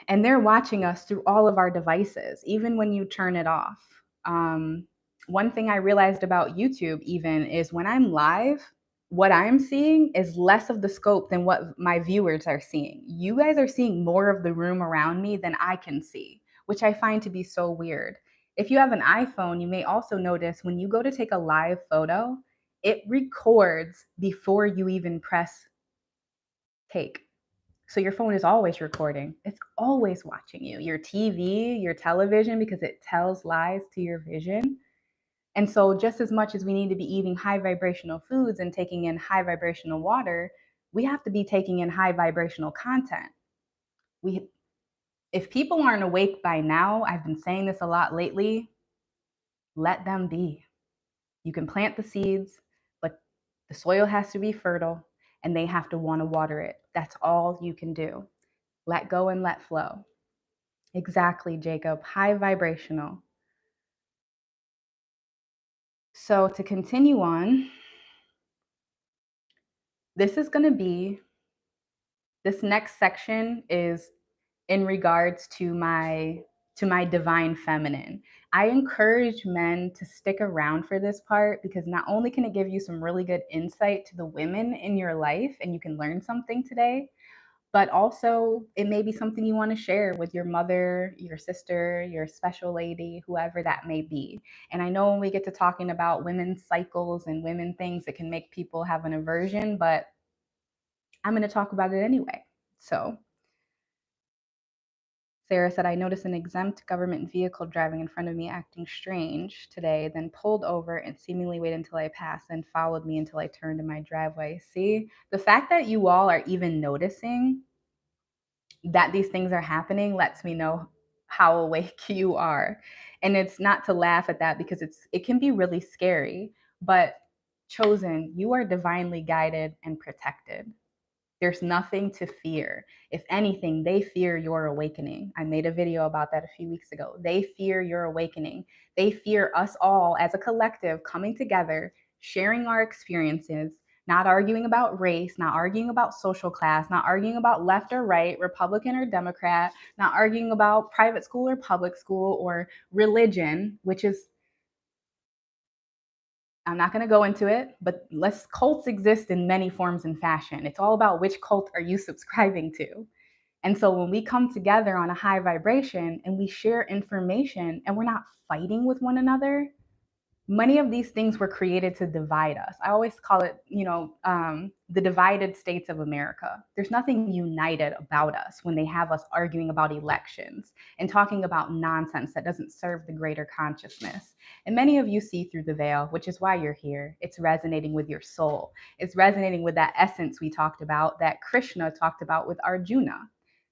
And they're watching us through all of our devices, even when you turn it off. Um, One thing I realized about YouTube even is when I'm live, what I'm seeing is less of the scope than what my viewers are seeing. You guys are seeing more of the room around me than I can see, which I find to be so weird. If you have an iPhone, you may also notice when you go to take a live photo, it records before you even press take. So your phone is always recording. It's always watching you. Your TV, your television, because it tells lies to your vision. And so just as much as we need to be eating high vibrational foods and taking in high vibrational water, we have to be taking in high vibrational content. We If people aren't awake by now, I've been saying this a lot lately, let them be. You can plant the seeds, but the soil has to be fertile and they have to want to water it. That's all you can do. Let go and let flow. Exactly, Jacob. High vibrational. So to continue on, this is going to be, this next section is in regards to my divine feminine. I encourage men to stick around for this part, because not only can it give you some really good insight to the women in your life and you can learn something today, but also it may be something you want to share with your mother, your sister, your special lady, whoever that may be. And I know when we get to talking about women's cycles and women things, it can make people have an aversion, but I'm going to talk about it anyway. So Sarah said, I noticed an exempt government vehicle driving in front of me acting strange today, then pulled over and seemingly waited until I passed and followed me until I turned in my driveway. See, the fact that you all are even noticing that these things are happening lets me know how awake you are. And it's not to laugh at that, because it can be really scary, but chosen, you are divinely guided and protected. There's nothing to fear. If anything, they fear your awakening. I made a video about that a few weeks ago. They fear your awakening. They fear us all as a collective coming together, sharing our experiences, not arguing about race, not arguing about social class, not arguing about left or right, Republican or Democrat, not arguing about private school or public school or religion, which is, I'm not going to go into it, but cults exist in many forms and fashion. It's all about which cult are you subscribing to. And so when we come together on a high vibration and we share information and we're not fighting with one another, many of these things were created to divide us. I always call it, the divided states of America. There's nothing united about us when they have us arguing about elections and talking about nonsense that doesn't serve the greater consciousness. And many of you see through the veil, which is why you're here. It's resonating with your soul. It's resonating with that essence we talked about, that Krishna talked about with Arjuna.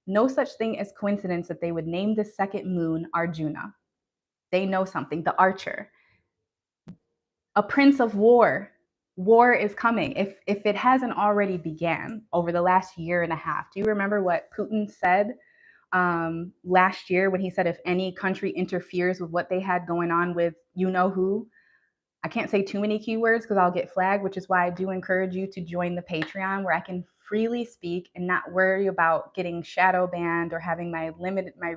No such thing as coincidence that they would name the second moon Arjuna. They know something. The archer, a prince of war. War is coming. If it hasn't already began over the last year and a half. Do you remember what Putin said last year when he said if any country interferes with what they had going on with you know who? I can't say too many keywords because I'll get flagged, which is why I do encourage you to join the Patreon where I can freely speak and not worry about getting shadow banned or having my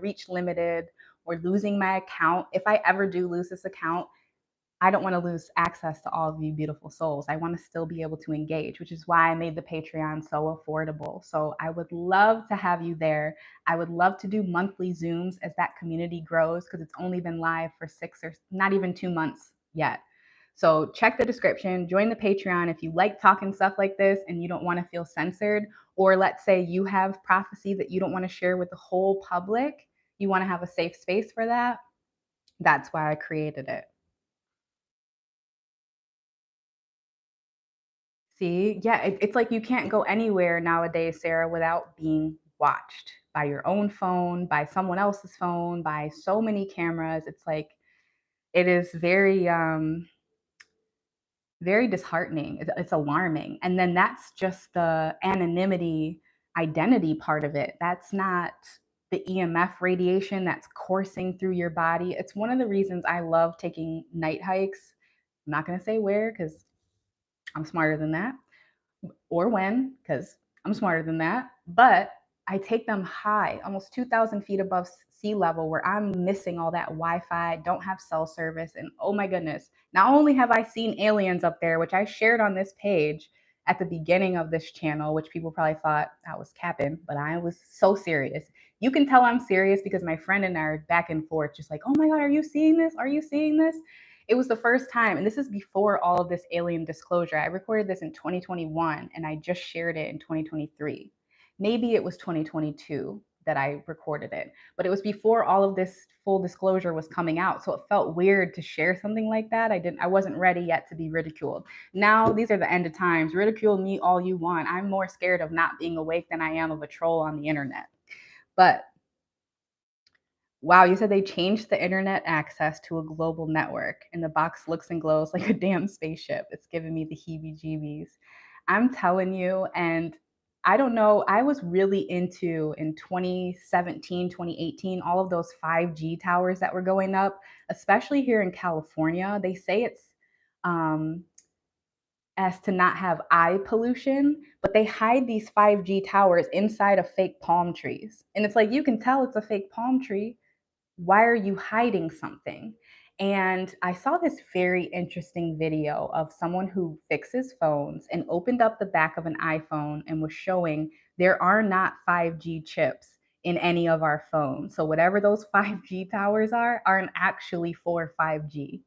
reach limited or losing my account. If I ever do lose this account, I don't want to lose access to all of you beautiful souls. I want to still be able to engage, which is why I made the Patreon so affordable. So I would love to have you there. I would love to do monthly Zooms as that community grows because it's only been live for 6 or not even 2 months yet. So check the description, join the Patreon if you like talking stuff like this and you don't want to feel censored, or let's say you have prophecy that you don't want to share with the whole public. You want to have a safe space for that. That's why I created it. See, yeah, it's like you can't go anywhere nowadays, Sarah, without being watched by your own phone, by someone else's phone, by so many cameras. It's like it is very disheartening. It's alarming. And then that's just the anonymity identity part of it. That's not the EMF radiation that's coursing through your body. It's one of the reasons I love taking night hikes. I'm not going to say where because I'm smarter than that or when, because I'm smarter than that. But I take them high, almost 2,000 feet above sea level, where I'm missing all that Wi Fi, don't have cell service. And oh my goodness, not only have I seen aliens up there, which I shared on this page at the beginning of this channel, which people probably thought I was capping, but I was so serious. You can tell I'm serious because my friend and I are back and forth, just like, oh my God, are you seeing this? Are you seeing this? It was the first time, and this is before all of this alien disclosure. I recorded this in 2021 and I just shared it in 2023. Maybe it was 2022 that I recorded it, but it was before all of this full disclosure was coming out. So it felt weird to share something like that. I wasn't ready yet to be ridiculed. Now these are the end of times. Ridicule me all you want. I'm more scared of not being awake than I am of a troll on the internet. But wow, you said they changed the internet access to a global network, and the box looks and glows like a damn spaceship. It's giving me the heebie jeebies. I'm telling you, and I don't know, I was really into in 2017, 2018, all of those 5G towers that were going up, especially here in California. They say it's um, as to not have eye pollution, but they hide these 5G towers inside of fake palm trees. And it's like, you can tell it's a fake palm tree. Why are you hiding something? And I saw this very interesting video of someone who fixes phones and opened up the back of an iPhone and was showing there are not 5G chips in any of our phones. So whatever those 5G towers are, aren't actually for 5G,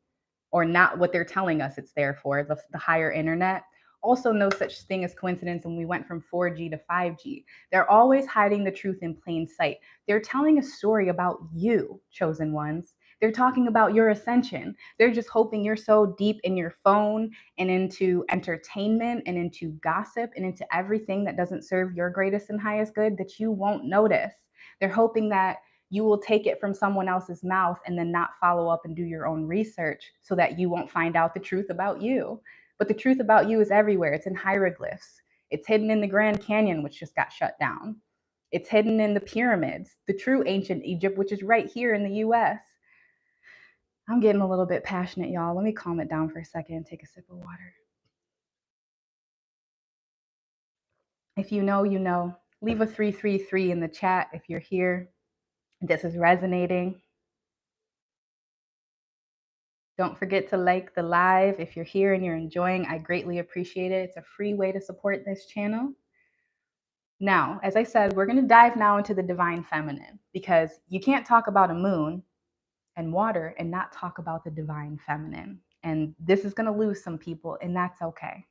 or not what they're telling us it's there for, the higher internet. Also, no such thing as coincidence when we went from 4G to 5G. They're always hiding the truth in plain sight. They're telling a story about you, chosen ones. They're talking about your ascension. They're just hoping you're so deep in your phone and into entertainment and into gossip and into everything that doesn't serve your greatest and highest good that you won't notice. They're hoping that you will take it from someone else's mouth and then not follow up and do your own research so that you won't find out the truth about you. But the truth about you is everywhere. It's in hieroglyphs. It's hidden in the Grand Canyon, which just got shut down. It's hidden in the pyramids, the true ancient Egypt, which is right here in the US. I'm getting a little bit passionate, y'all. Let me calm it down for a second and take a sip of water. If you know, you know. Leave a 333 in the chat if you're here. This is resonating. Don't forget to like the live if you're here and you're enjoying. I greatly appreciate it. It's a free way to support this channel. Now, as I said, we're going to dive now into the divine feminine because you can't talk about a moon and water and not talk about the divine feminine. And this is going to lose some people, and that's okay.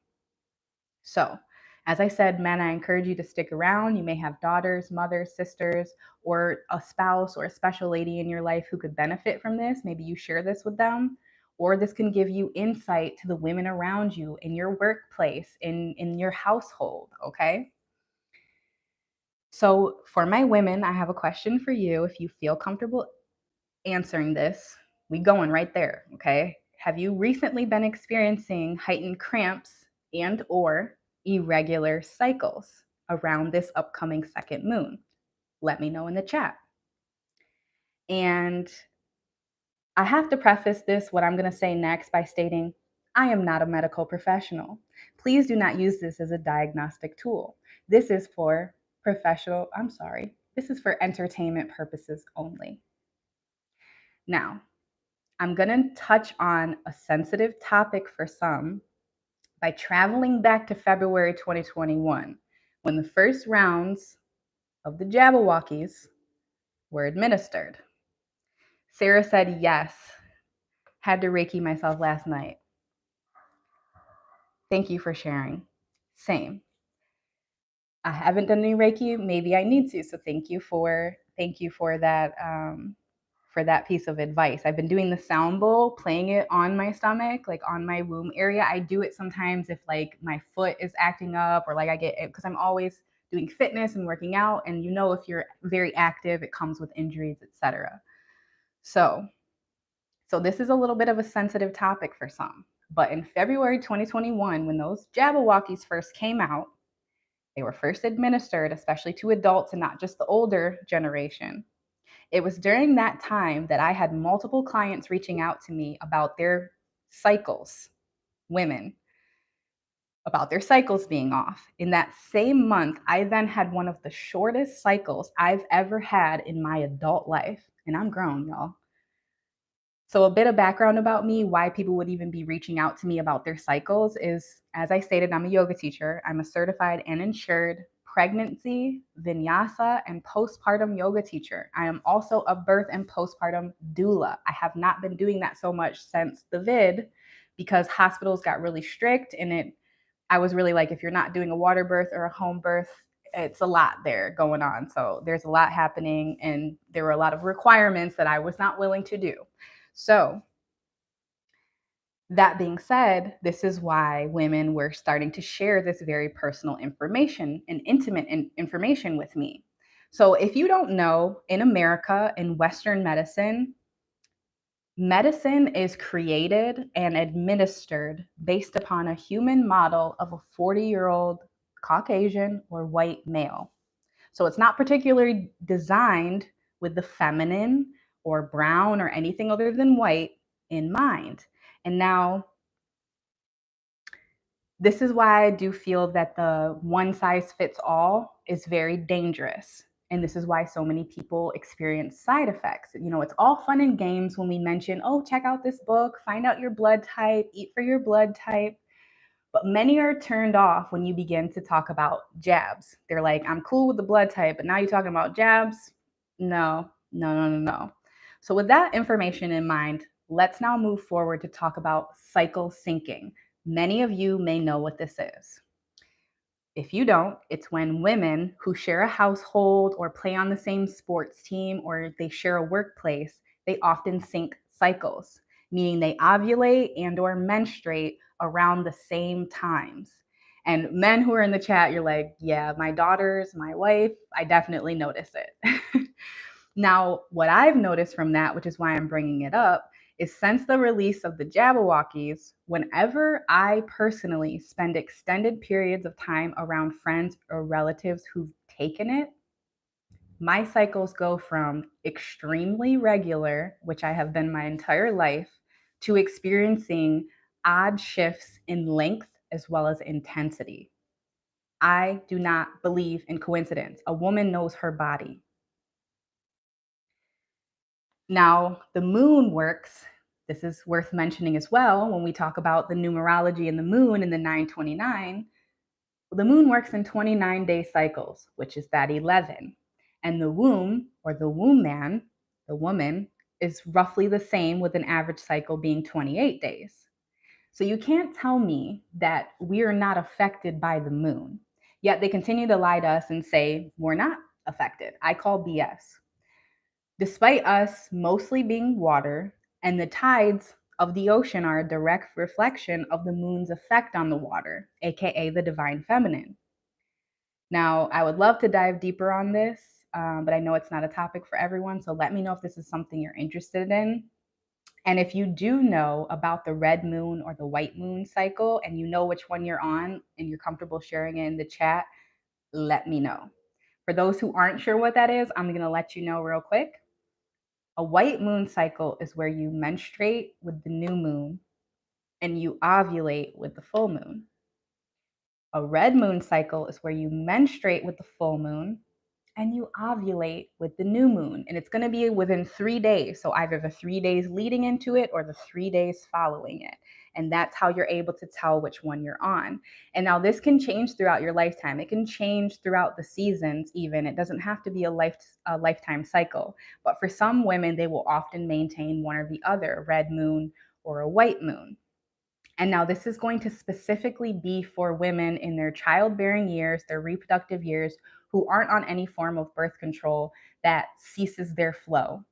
So, as I said, men, I encourage you to stick around. You may have daughters, mothers, sisters, or a spouse or a special lady in your life who could benefit from this. Maybe you share this with them, or this can give you insight to the women around you in your workplace, in your household, okay? So, for my women, I have a question for you. If you feel comfortable answering this, we going right there, okay? Have you recently been experiencing heightened cramps and or irregular cycles around this upcoming second moon? Let me know in the chat. And I have to preface this, what I'm going to say next, by stating I am not a medical professional. Please do not use this as a diagnostic tool. This is for this is for entertainment purposes only. Now, I'm going to touch on a sensitive topic for some by traveling back to February 2021, when the first rounds of the Jabberwockies were administered. Sarah said, yes, had to Reiki myself last night. Thank you for sharing. Same. I haven't done any Reiki. Maybe I need to. So thank you for that piece of advice. I've been doing the sound bowl, playing it on my stomach, like on my womb area. I do it sometimes if like my foot is acting up, or like I get it because I'm always doing fitness and working out. And if you're very active, it comes with injuries, etc. So this is a little bit of a sensitive topic for some. But in February 2021, when those Jabberwockies first came out, they were first administered, especially to adults and not just the older generation. It was during that time that I had multiple clients reaching out to me about their cycles, women, about their cycles being off. In that same month, I then had one of the shortest cycles I've ever had in my adult life. And I'm grown, y'all. So a bit of background about me, why people would even be reaching out to me about their cycles is, as I stated, I'm a yoga teacher. I'm a certified and insured pregnancy, vinyasa, and postpartum yoga teacher. I am also a birth and postpartum doula. I have not been doing that so much since the vid because hospitals got really strict, and I was really like, if you're not doing a water birth or a home birth, it's a lot there going on. So there's a lot happening, and there were a lot of requirements that I was not willing to do. So that being said, this is why women were starting to share this very personal information and intimate information with me. So if you don't know, in America, in Western medicine is created and administered based upon a human model of a 40-year-old Caucasian or white male. So it's not particularly designed with the feminine or brown or anything other than white in mind. And now, this is why I do feel that the one size fits all is very dangerous. And this is why so many people experience side effects. It's all fun and games when we mention, oh, check out this book, find out your blood type, eat for your blood type. But many are turned off when you begin to talk about jabs. They're like, I'm cool with the blood type, but now you're talking about jabs? No. So with that information in mind, let's now move forward to talk about cycle syncing. Many of you may know what this is. If you don't, it's when women who share a household or play on the same sports team or they share a workplace, they often sync cycles, meaning they ovulate and or menstruate around the same times. And men who are in the chat, you're like, yeah, my daughters, my wife, I definitely notice it. Now, what I've noticed from that, which is why I'm bringing it up, is since the release of the Jabberwockies, whenever I personally spend extended periods of time around friends or relatives who've taken it, my cycles go from extremely regular, which I have been my entire life, to experiencing odd shifts in length as well as intensity. I do not believe in coincidence. A woman knows her body. Now, the moon works. This is worth mentioning as well when we talk about the numerology and the moon in the 929. The moon works in 29-day cycles, which is that 11. And the womb, or the womb man, the woman, is roughly the same, with an average cycle being 28 days. So you can't tell me that we are not affected by the moon. Yet they continue to lie to us and say we're not affected. I call BS. Despite us mostly being water, and the tides of the ocean are a direct reflection of the moon's effect on the water, aka the divine feminine. Now, I would love to dive deeper on this, but I know it's not a topic for everyone. So let me know if this is something you're interested in. And if you do know about the red moon or the white moon cycle and you know which one you're on and you're comfortable sharing it in the chat, let me know. For those who aren't sure what that is, I'm going to let you know real quick. A white moon cycle is where you menstruate with the new moon and you ovulate with the full moon. A red moon cycle is where you menstruate with the full moon and you ovulate with the new moon. And it's going to be within 3 days. So either the 3 days leading into it or the 3 days following it. And that's how you're able to tell which one you're on. And now this can change throughout your lifetime. It can change throughout the seasons, even. It doesn't have to be a lifetime cycle. But for some women, they will often maintain one or the other, red moon or a white moon. And now this is going to specifically be for women in their childbearing years, their reproductive years, who aren't on any form of birth control that ceases their flow.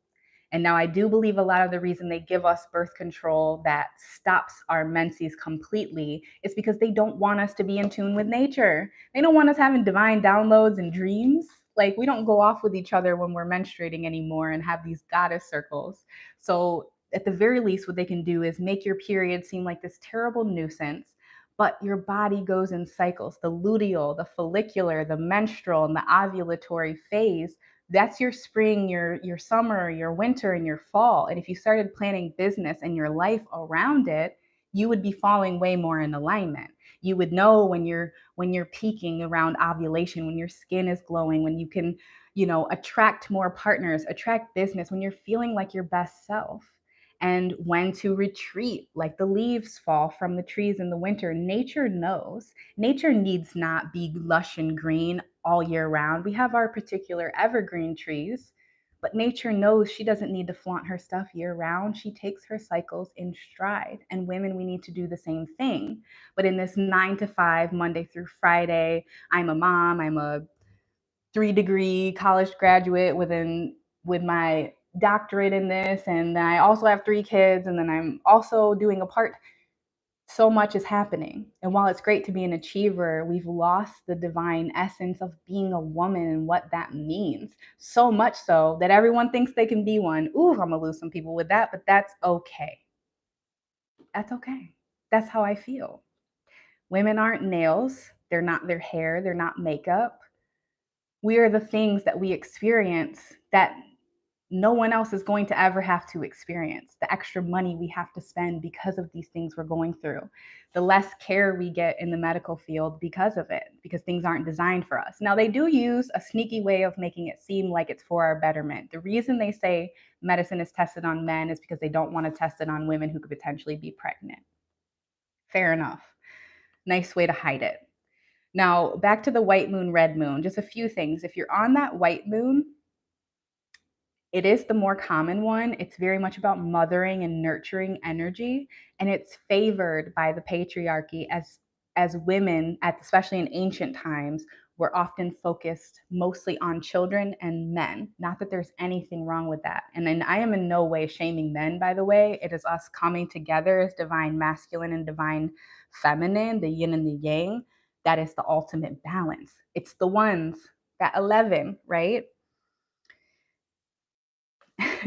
And now I do believe a lot of the reason they give us birth control that stops our menses completely is because they don't want us to be in tune with nature. They don't want us having divine downloads and dreams. Like, we don't go off with each other when we're menstruating anymore and have these goddess circles. So at the very least, what they can do is make your period seem like this terrible nuisance, but your body goes in cycles. The luteal, the follicular, the menstrual, and the ovulatory phase, that's your spring, your summer, your winter, and your fall. And if you started planning business and your life around it, you would be falling way more in alignment. You would know when you're peaking around ovulation, when your skin is glowing, when you can, attract more partners, attract business, when you're feeling like your best self. And when to retreat, like the leaves fall from the trees in the winter. Nature knows. Nature needs not be lush and green all year round. We have our particular evergreen trees, but nature knows she doesn't need to flaunt her stuff year round. She takes her cycles in stride. And women, we need to do the same thing. But in this 9 to 5, Monday through Friday, I'm a mom, I'm a 3-degree college graduate with my doctorate in this, and then I also have 3 kids, and then I'm also doing a part. So much is happening. And while it's great to be an achiever, we've lost the divine essence of being a woman and what that means. So much so that everyone thinks they can be one. Ooh, I'm gonna lose some people with that, but that's okay. That's okay. That's how I feel. Women aren't nails, they're not their hair, they're not makeup. We are the things that we experience that no one else is going to ever have to experience. The extra money we have to spend because of these things we're going through, the less care we get in the medical field because of it, because things aren't designed for us. Now, they do use a sneaky way of making it seem like it's for our betterment. The reason they say medicine is tested on men is because they don't want to test it on women who could potentially be pregnant. Fair enough. Nice way to hide it. Now, back to the white moon, red moon, just a few things. If you're on that white moon, it is the more common one. It's very much about mothering and nurturing energy, and it's favored by the patriarchy as women, especially in ancient times, were often focused mostly on children and men. Not that there's anything wrong with that. And then I am in no way shaming men, by the way. It is us coming together as divine masculine and divine feminine, the yin and the yang. That is the ultimate balance. It's the ones, that 11, right?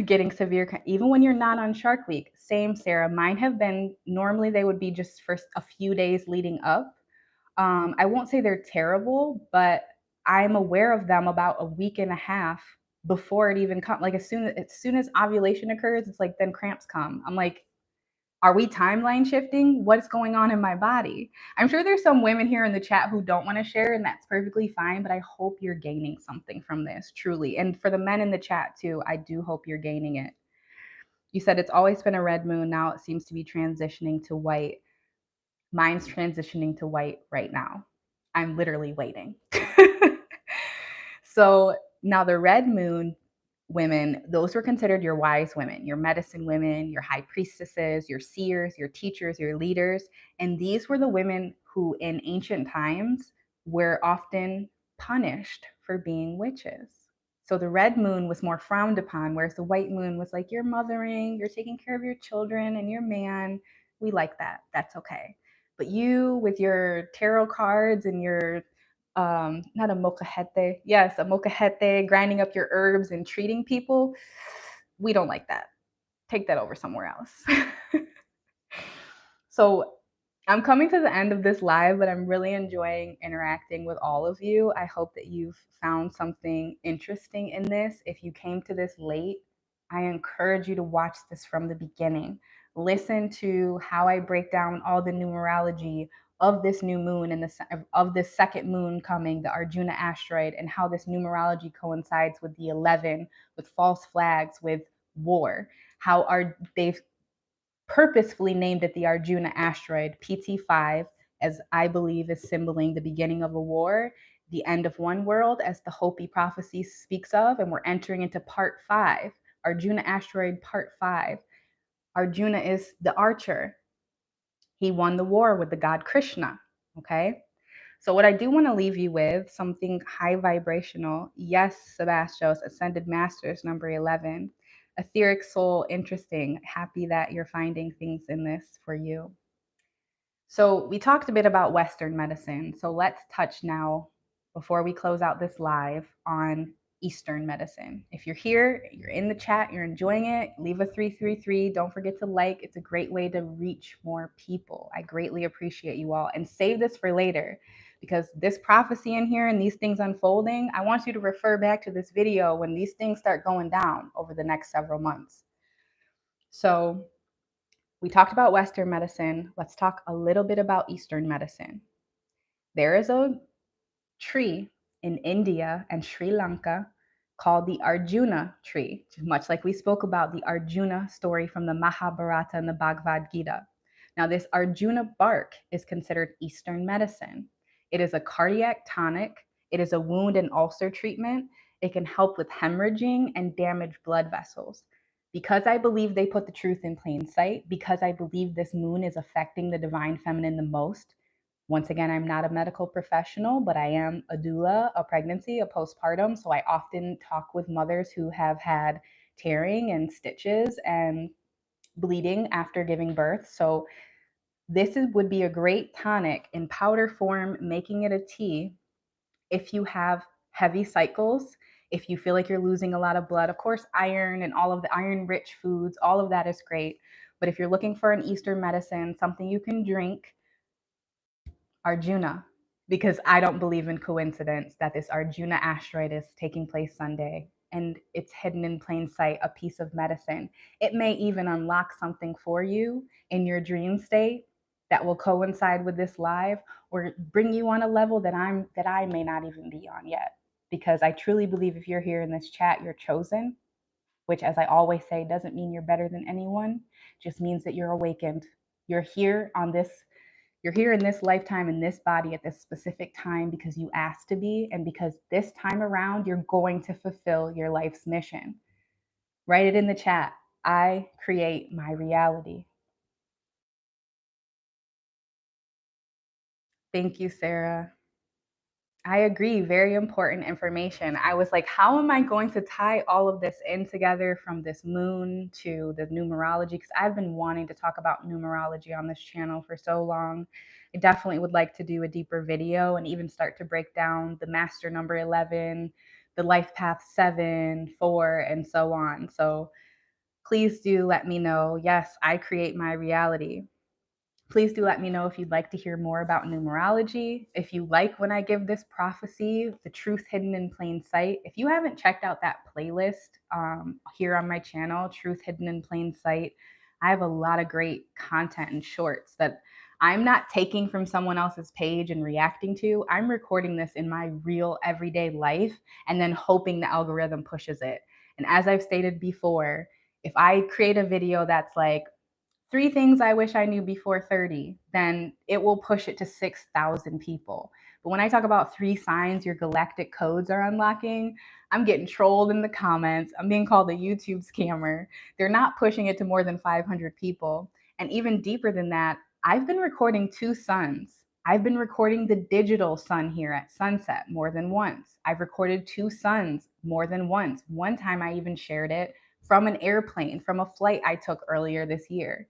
Getting severe, even when you're not on Shark Week. Same, Sarah. Mine have been, normally they would be just for a few days leading up. I won't say they're terrible, but I'm aware of them about a week and a half before it even comes. Like as soon as ovulation occurs, it's like then cramps come. I'm like, are we timeline shifting? What's going on in my body? I'm sure there's some women here in the chat who don't want to share, and that's perfectly fine, but I hope you're gaining something from this, truly. And for the men in the chat too, I do hope you're gaining it. You said it's always been a red moon. Now it seems to be transitioning to white. Mine's transitioning to white right now. I'm literally waiting. So now the red moon women, those were considered your wise women, your medicine women, your high priestesses, your seers, your teachers, your leaders. And these were the women who in ancient times were often punished for being witches. So the red moon was more frowned upon, whereas the white moon was like, you're mothering, you're taking care of your children and your man. We like that. That's okay. But you with your tarot cards and your not a mocajete. Yes, a mocajete, grinding up your herbs and treating people. We don't like that. Take that over somewhere else. So I'm coming to the end of this live, but I'm really enjoying interacting with all of you. I hope that you've found something interesting in this. If you came to this late, I encourage you to watch this from the beginning. Listen to how I break down all the numerology of this new moon and of this second moon coming, the Arjuna asteroid, and how this numerology coincides with the 11, with false flags, with war. How are they've purposefully named it the Arjuna asteroid, PT5, as I believe is symboling the beginning of a war, the end of one world, as the Hopi prophecy speaks of, and we're entering into part 5, Arjuna asteroid part 5. Arjuna is the archer. He won the war with the god Krishna, okay? So what I do want to leave you with, something high vibrational. Yes, Sebastios, Ascended Masters, number 11. Etheric soul, interesting. Happy that you're finding things in this for you. So we talked a bit about Western medicine. So let's touch now, before we close out this live, on Eastern medicine. If you're here, you're in the chat, you're enjoying it, leave a 333. Don't forget to like. It's a great way to reach more people. I greatly appreciate you all. And save this for later, because this prophecy in here and these things unfolding, I want you to refer back to this video when these things start going down over the next several months. So we talked about Western medicine. Let's talk a little bit about Eastern medicine. There is a tree in India and Sri Lanka called the Arjuna tree, much like we spoke about the Arjuna story from the Mahabharata and the Bhagavad Gita. Now, this Arjuna bark is considered Eastern medicine. It is a cardiac tonic. It is a wound and ulcer treatment. It can help with hemorrhaging and damaged blood vessels. Because I believe they put the truth in plain sight, because I believe this moon is affecting the divine feminine the most. Once again, I'm not a medical professional, but I am a doula, a pregnancy, a postpartum. So I often talk with mothers who have had tearing and stitches and bleeding after giving birth. So would be a great tonic in powder form, making it a tea if you have heavy cycles, if you feel like you're losing a lot of blood. Of course, iron and all of the iron rich foods, all of that is great. But if you're looking for an Eastern medicine, something you can drink, Arjuna, because I don't believe in coincidence that this Arjuna asteroid is taking place Sunday and it's hidden in plain sight, a piece of medicine. It may even unlock something for you in your dream state that will coincide with this live, or bring you on a level that I may not even be on yet. Because I truly believe if you're here in this chat, you're chosen, which, as I always say, doesn't mean you're better than anyone, just means that you're awakened. You're here on this You're here in this lifetime, in this body, at this specific time because you asked to be, and because this time around, you're going to fulfill your life's mission. Write it in the chat. I create my reality. Thank you, Sarah. I agree. Very important information. I was like, how am I going to tie all of this in together, from this moon to the numerology? Because I've been wanting to talk about numerology on this channel for so long. I definitely would like to do a deeper video and even start to break down the master number 11, the life path 7, 4, and so on. So please do let me know. Yes, I create my reality. Please do let me know if you'd like to hear more about numerology. If you like when I give this prophecy, the truth hidden in plain sight. If you haven't checked out that playlist here on my channel, Truth Hidden in Plain Sight, I have a lot of great content and shorts that I'm not taking from someone else's page and reacting to. I'm recording this in my real everyday life and then hoping the algorithm pushes it. And as I've stated before, if I create a video that's like, 3 things I wish I knew before 30, then it will push it to 6,000 people. But when I talk about 3 signs your galactic codes are unlocking, I'm getting trolled in the comments. I'm being called a YouTube scammer. They're not pushing it to more than 500 people. And even deeper than that, I've been recording 2 suns. I've been recording the digital sun here at sunset more than once. I've recorded 2 suns more than once. One time I even shared it from an airplane, from a flight I took earlier this year.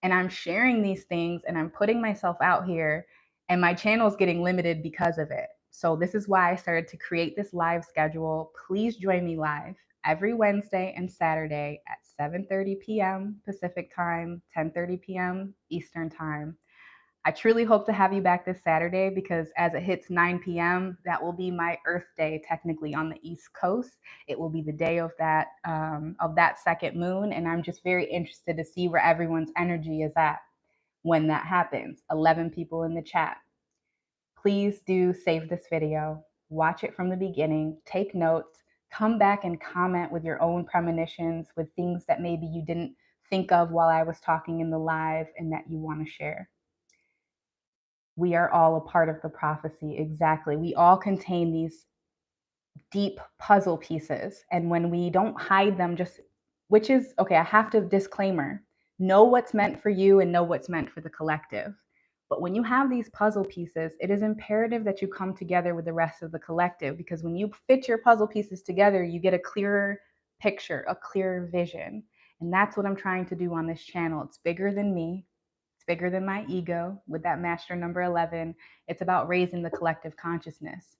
And I'm sharing these things and I'm putting myself out here, and my channel is getting limited because of it. So this is why I started to create this live schedule. Please join me live every Wednesday and Saturday at 7:30 p.m. Pacific time, 10:30 p.m. Eastern time. I truly hope to have you back this Saturday because as it hits 9 p.m., that will be my Earth Day, technically on the East Coast. It will be the day of that second moon, and I'm just very interested to see where everyone's energy is at when that happens. 11 people in the chat. Please do save this video, watch it from the beginning, take notes, come back and comment with your own premonitions, with things that maybe you didn't think of while I was talking in the live and that you want to share. We are all a part of the prophecy. Exactly. We all contain these deep puzzle pieces. And when we don't hide them, which is okay, I have to disclaimer, know what's meant for you and know what's meant for the collective. But when you have these puzzle pieces, it is imperative that you come together with the rest of the collective, because when you fit your puzzle pieces together, you get a clearer picture, a clearer vision. And that's what I'm trying to do on this channel. It's bigger than me. It's bigger than my ego with that master number 11. It's about raising the collective consciousness.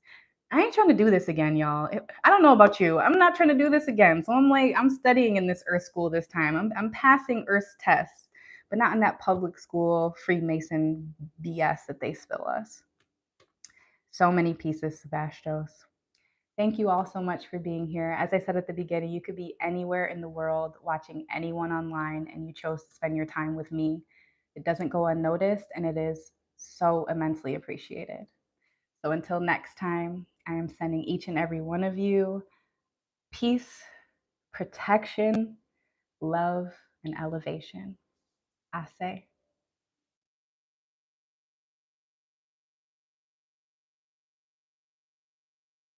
I ain't trying to do this again, y'all. I don't know about you. I'm not trying to do this again. So I'm studying in this Earth school this time. I'm passing Earth's tests, but not in that public school Freemason BS that they spill us. So many pieces, Sebastos. Thank you all so much for being here. As I said at the beginning, you could be anywhere in the world watching anyone online, and you chose to spend your time with me. It doesn't go unnoticed, and it is so immensely appreciated. So until next time, I am sending each and every one of you peace, protection, love, and elevation. Ase.